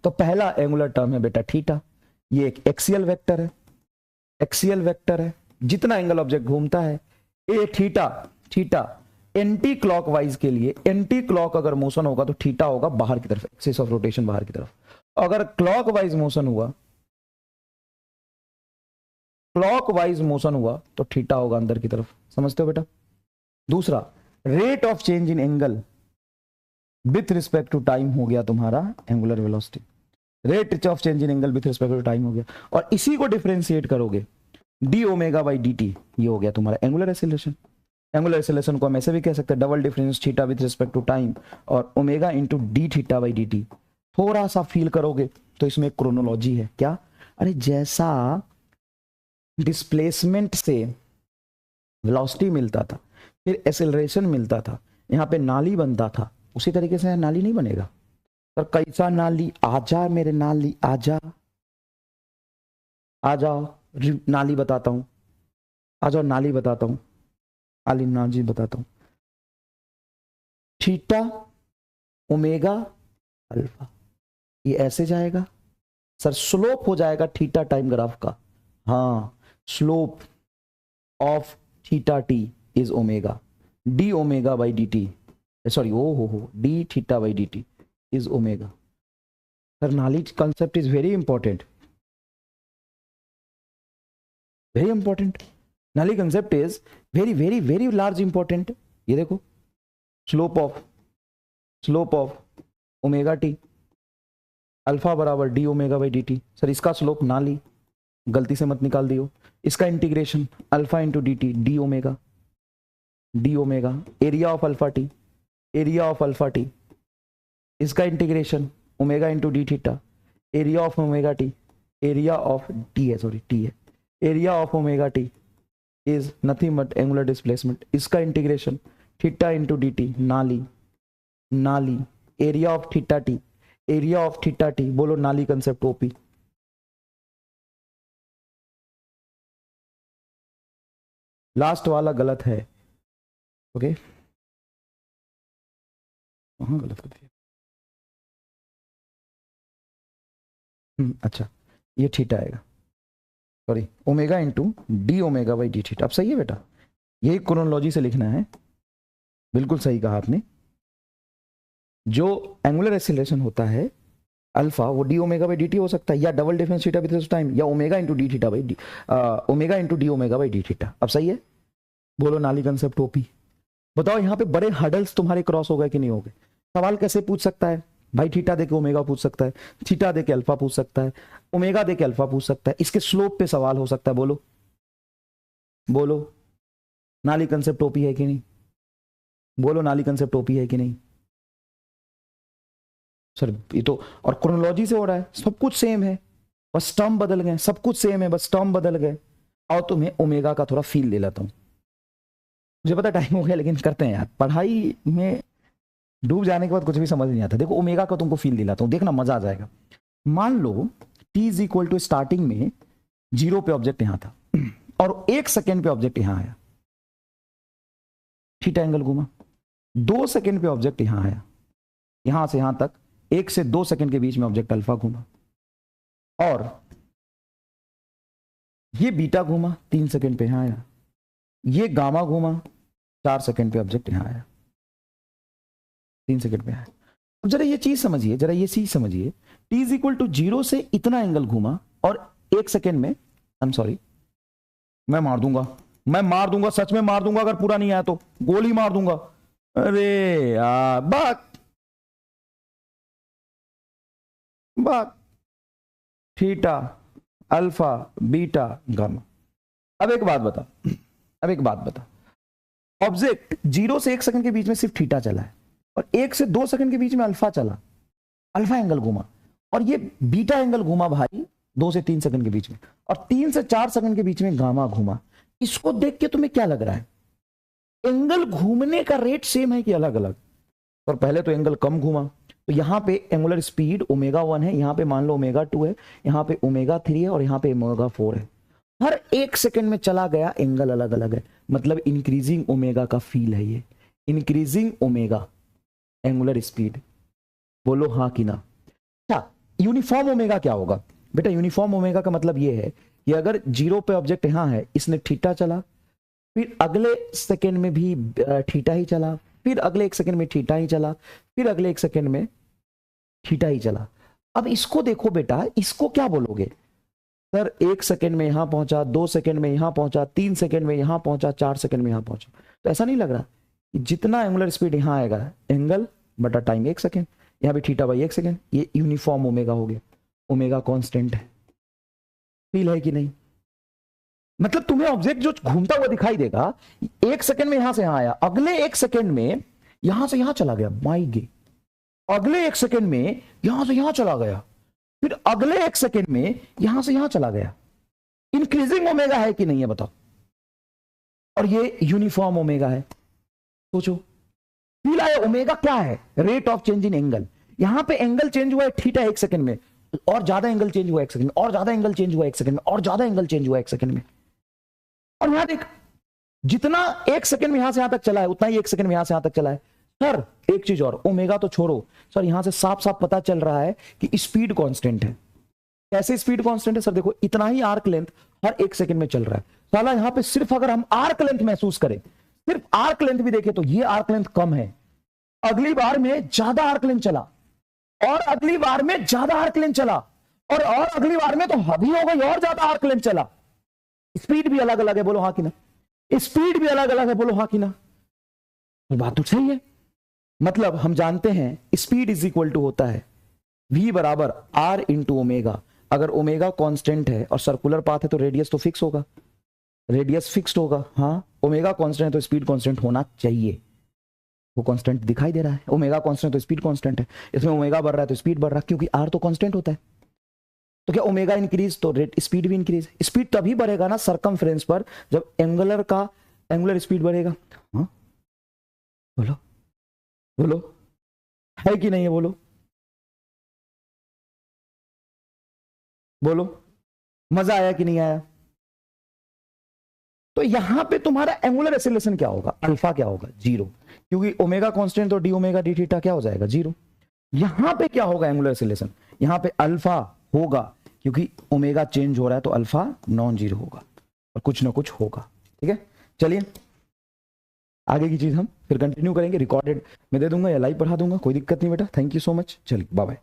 तो पहला एंगुलर टर्म है बेटा थीटा। ये एक एक्सियल वेक्टर है। जितना एंगल ऑब्जेक्ट घूमता है, ए थीटा एंटी क्लॉकवाइज के लिए, एंटी क्लॉक अगर मोशन होगा तो थीटा होगा बाहर की तरफ, एक्सिस ऑफ रोटेशन बाहर की तरफ। अगर क्लॉकवाइज मोशन हुआ तो थीटा होगा अंदर की तरफ। समझते हो बेटा? दूसरा, rate of change in angle with respect to time हो गया तुम्हारा angular velocity. Rate of change in angle with respect to time हो गया, और इसी को डिफरेंशिएट करोगे D omega by D T, ये हो गया तुम्हारा एंगुलर एक्सेलरेशन। एंगुलर एक्सेलरेशन को हम ऐसे भी कह सकते हैं, double difference theta with respect to time और omega into D theta by D T. थोड़ा सा फील करोगे तो इसमें क्रोनोलॉजी है। क्या? अरे जैसा डिस्प्लेसमेंट से वेलोसिटी मिलता था, फिर एक्सेलरेशन मिलता था, यहाँ पे नाली बनता था, उसी तरीके से नाली नहीं बनेगा। पर कैसा नाली? आजा मेरे नाली, आजा, आ जाओ नाली बताता हूं, आ जाओ नाली बताता हूं। आलिम नाम जी बताता हूं, थीटा ओमेगा अल्फा, ये ऐसे जाएगा सर, स्लोप हो जाएगा थीटा टाइम ग्राफ का, हाँ slope of theta T is omega, D omega by D T, sorry हो D theta by D T is omega. Sir knowledge concept is very important, very important, knowledge concept is very very very large important. ये देखो slope of omega T alpha बराबर D omega by D T. Sir इसका slope ना ली, गलती से मत निकाल दियो, इसका integration alpha into D T, D omega, area of alpha T, इसका integration omega into D theta, area of omega T, area of T है, सॉरी टी है, area of omega T is nothing but angular displacement, इसका integration theta into D T, नाली, area of theta T, बोलो नाली concept OP. Last वाला गलत है, okay वहां गलत कर दिया, अच्छा ये थीटा आएगा, sorry omega into D omega by D theta. अब सही है बेटा, यही क्रोनोलॉजी से लिखना है, बिल्कुल सही कहा आपने। जो एंगुलर एक्सीलरेशन होता है अल्फा, वो D omega by D T हो सकता है, या double difference theta with time, या omega into D theta by D, omega into D omega by D theta. अब सही है, बोलो नाली कंसेप्ट ओपी। बताओ यहाँ पे बड़े हर्डल्स तुम्हारे क्रॉस हो गए कि नहीं हो गए? सवाल कैसे पूछ सकता है भाई? थीटा दे के ओमेगा पूछ सकता है, थीटा दे के अल्फा पूछ सकता है, ओमेगा दे के अल्फा पूछ सकता है, इसके स्लोप पे सवाल हो सकता है। बोलो नाली कंसेप्ट ओपी है कि नहीं? बोलो नाली कंसेप्ट ओपी है कि नहीं? सर ये तो और क्रोनोलॉजी से हो रहा है, सब कुछ सेम है, बस टर्म बदल गए, सब कुछ सेम है, बस टर्म बदल गए। और तुम्हें ओमेगा का थोड़ा फील ले लेता हूं, मुझे पता टाइम हो गया लेकिन करते हैं यार, पढ़ाई में डूब जाने के बाद कुछ भी समझ नहीं आता। देखो ओमेगा का तुमको फील दिलाता हूं, देखना मजा आ जाएगा। मान लो t is equal to starting में 0 पे ऑब्जेक्ट यहां था और 1 सेकेंड पे ऑब्जेक्ट यहां आया, थीटा एंगल घूमा। 2 सेकेंड पे ऑब्जेक्ट यहां आया, यहां से यहां तक 1 से 2 सेकेंड के बीच में ऑब्जेक्ट अल्फा घूमा, और ये बीटा घूमा 3 सेकेंड पे यहां आया, ये गामा घूमा 4 सेकेंड पे ऑब्जेक्ट यहां आया, 3 सेकेंड पे आया। अब जरा ये चीज समझिए, जरा ये चीज समझिए, t इज इक्वल टू 0 से इतना एंगल घूमा और 1 सेकेंड में, आई एम सॉरी, मैं मार दूंगा, सच में मार दूंगा, अगर पूरा नहीं आया तो गोली मार दूंगा। अरे यार बात थीटा अल्फा बीटा गामा। अब एक बात बता, ऑब्जेक्ट 0 से 1 सेकंड के बीच में सिर्फ थीटा चला है और 1 से 2 सेकंड के बीच में अल्फा चला, अल्फा एंगल घूमा, और ये बीटा एंगल घूमा भाई 2 से 3 सेकंड के बीच में, और 3 से 4 सेकंड के बीच में गामा घूमा। इसको देख के तुम्हें क्या लग रहा है? एंगल घूमने का रेट सेम है कि अलग अलग? और पहले तो एंगल कम घूमा, तो यहां पे एंगुलर स्पीड ओमेगा 1 है, यहां पे मान लो ओमेगा 2 है, यहां पे ओमेगा 3 है और यहां पे ओमेगा 4 है। हर 1 सेकंड में चला गया, एंगल अलग अलग है, मतलब इंक्रीजिंग ओमेगा का फील है ये, इंक्रीजिंग ओमेगा एंगुलर स्पीड। बोलो हाँ कि ना? अच्छा, यूनिफॉर्म ओमेगा क्या होगा बेटा? यूनिफॉर्म ओमेगा का मतलब ये है कि अगर 0 पे ऑब्जेक्ट यहां है, इसने थीटा चला, फिर अगले सेकंड में भी थीटा ही चला, फिर अगले 1 सेकंड में थीटा ही चला, फिर अगले 1 सेकंड में थीटा ही चला। अब इसको देखो बेटा, इसको क्या बोलोगे? सर 1 सेकंड में यहां पहुंचा, 2 सेकंड में यहां पहुंचा, 3 सेकंड में यहां पहुंचा, 4 सेकंड में यहां पहुंचा। तो ऐसा नहीं लग रहा कि जितना एंगुलर स्पीड यहां आएगा, एंगल बटा टाइम 1 सेकंड, यहां भी थीटा बाई 1 सेकंड, ये यूनिफॉर्म ओमेगा हो गया, ओमेगा कांस्टेंट है। फील है कि नहीं? मतलब तुम्हें ऑब्जेक्ट जो घूमता हुआ दिखाई देगा, 1 सेकंड में यहां से यहां आया, अगले 1 सेकंड में यहां से यहां चला गया, माई गे, अगले 1 सेकंड में यहां से यहां चला गया, फिर अगले 1 सेकंड में यहां से यहां चला गया। इंक्रीजिंग ओमेगा है कि नहीं है बताओ? और ये यूनिफॉर्म ओमेगा है। सोचो, फील आया? ओमेगा क्या है? Rate of change in angle. यहां पे एंगल चेंज हुआ है थीटा 1 सेकंड में, और ज्यादा एंगल चेंज हुआ 1 सेकंड में, और ज्यादा एंगल चेंज हुआ 1 सेकंड में, और ज्यादा एंगल चेंज हुआ 1 सेकंड में। और यहां देख जितना 1 सेकंड में यहां से यहां तक चला है उतना ही 1 सेकंड में यहां से यहां तक चला है। सर एक चीज और, ओमेगा तो छोड़ो सर, यहां से साफ साफ पता चल रहा है कि स्पीड कांस्टेंट है। कैसे स्पीड कांस्टेंट है सर? देखो इतना ही आर्क लेंथ हर 1 सेकंड में चल रहा है। साला यहां पे सिर्फ अगर हम आर्क लेंथ महसूस करें, सिर्फ आर्क लेंथ भी देखें तो ये आर्क लेंथ कम है, अगली बार में ज्यादा आर्क लेंथ चला, और अगली बार में ज्यादा आर्क लेंथ चला, और अगली बार में तो हद ही हो गई और ज्यादा आर्क लेंथ चला। स्पीड भी अलग अलग है, बोलो हाँ कि ना? स्पीड भी अलग अलग है, बोलो हाँ कि ना? तो बात तो सही है। मतलब हम जानते हैं स्पीड इज इक्वल टू होता है v बराबर r इंटू ओमेगा। अगर ओमेगा कांस्टेंट है और सर्कुलर पाथ है तो रेडियस तो फिक्स होगा, रेडियस फिक्स्ड होगा। हाँ ओमेगा कांस्टेंट है तो स्पीड कांस्टेंट होना चाहिए, वो कांस्टेंट दिखाई दे रहा है। ओमेगा कांस्टेंट तो स्पीड कांस्टेंट है, इसमें ओमेगा बढ़ रहा है तो स्पीड बढ़ रहा है, क्योंकि r तो कांस्टेंट होता है। तो क्या ओमेगा इंक्रीज तो रेट स्पीड भी इंक्रीज। स्पीड तभी बढ़ेगा ना सरकमफ्रेंस पर जब एंगुलर स्पीड बढ़ेगा। हाँ बोलो बोलो, है कि नहीं है? बोलो बोलो, मजा आया कि नहीं आया? तो यहां पे तुम्हारा एंगुलर एक्सीलरेशन क्या होगा? अल्फा क्या होगा? 0, क्योंकि ओमेगा कांस्टेंट तो डी ओमेगा डी थीटा क्या हो जाएगा? 0। यहां पे क्या होगा एंगुलर एक्सीलरेशन? यहां पे अल्फा होगा, क्योंकि ओमेगा चेंज हो रहा है तो अल्फा नॉन जीरो होगा और कुछ ना कुछ होगा। ठीक है, चलिए आगे की चीज हम फिर कंटिन्यू करेंगे, रिकॉर्डेड मैं दे दूंगा या लाइव पढ़ा दूंगा, कोई दिक्कत नहीं बेटा। थैंक यू सो मच, चलिए बाय बाय।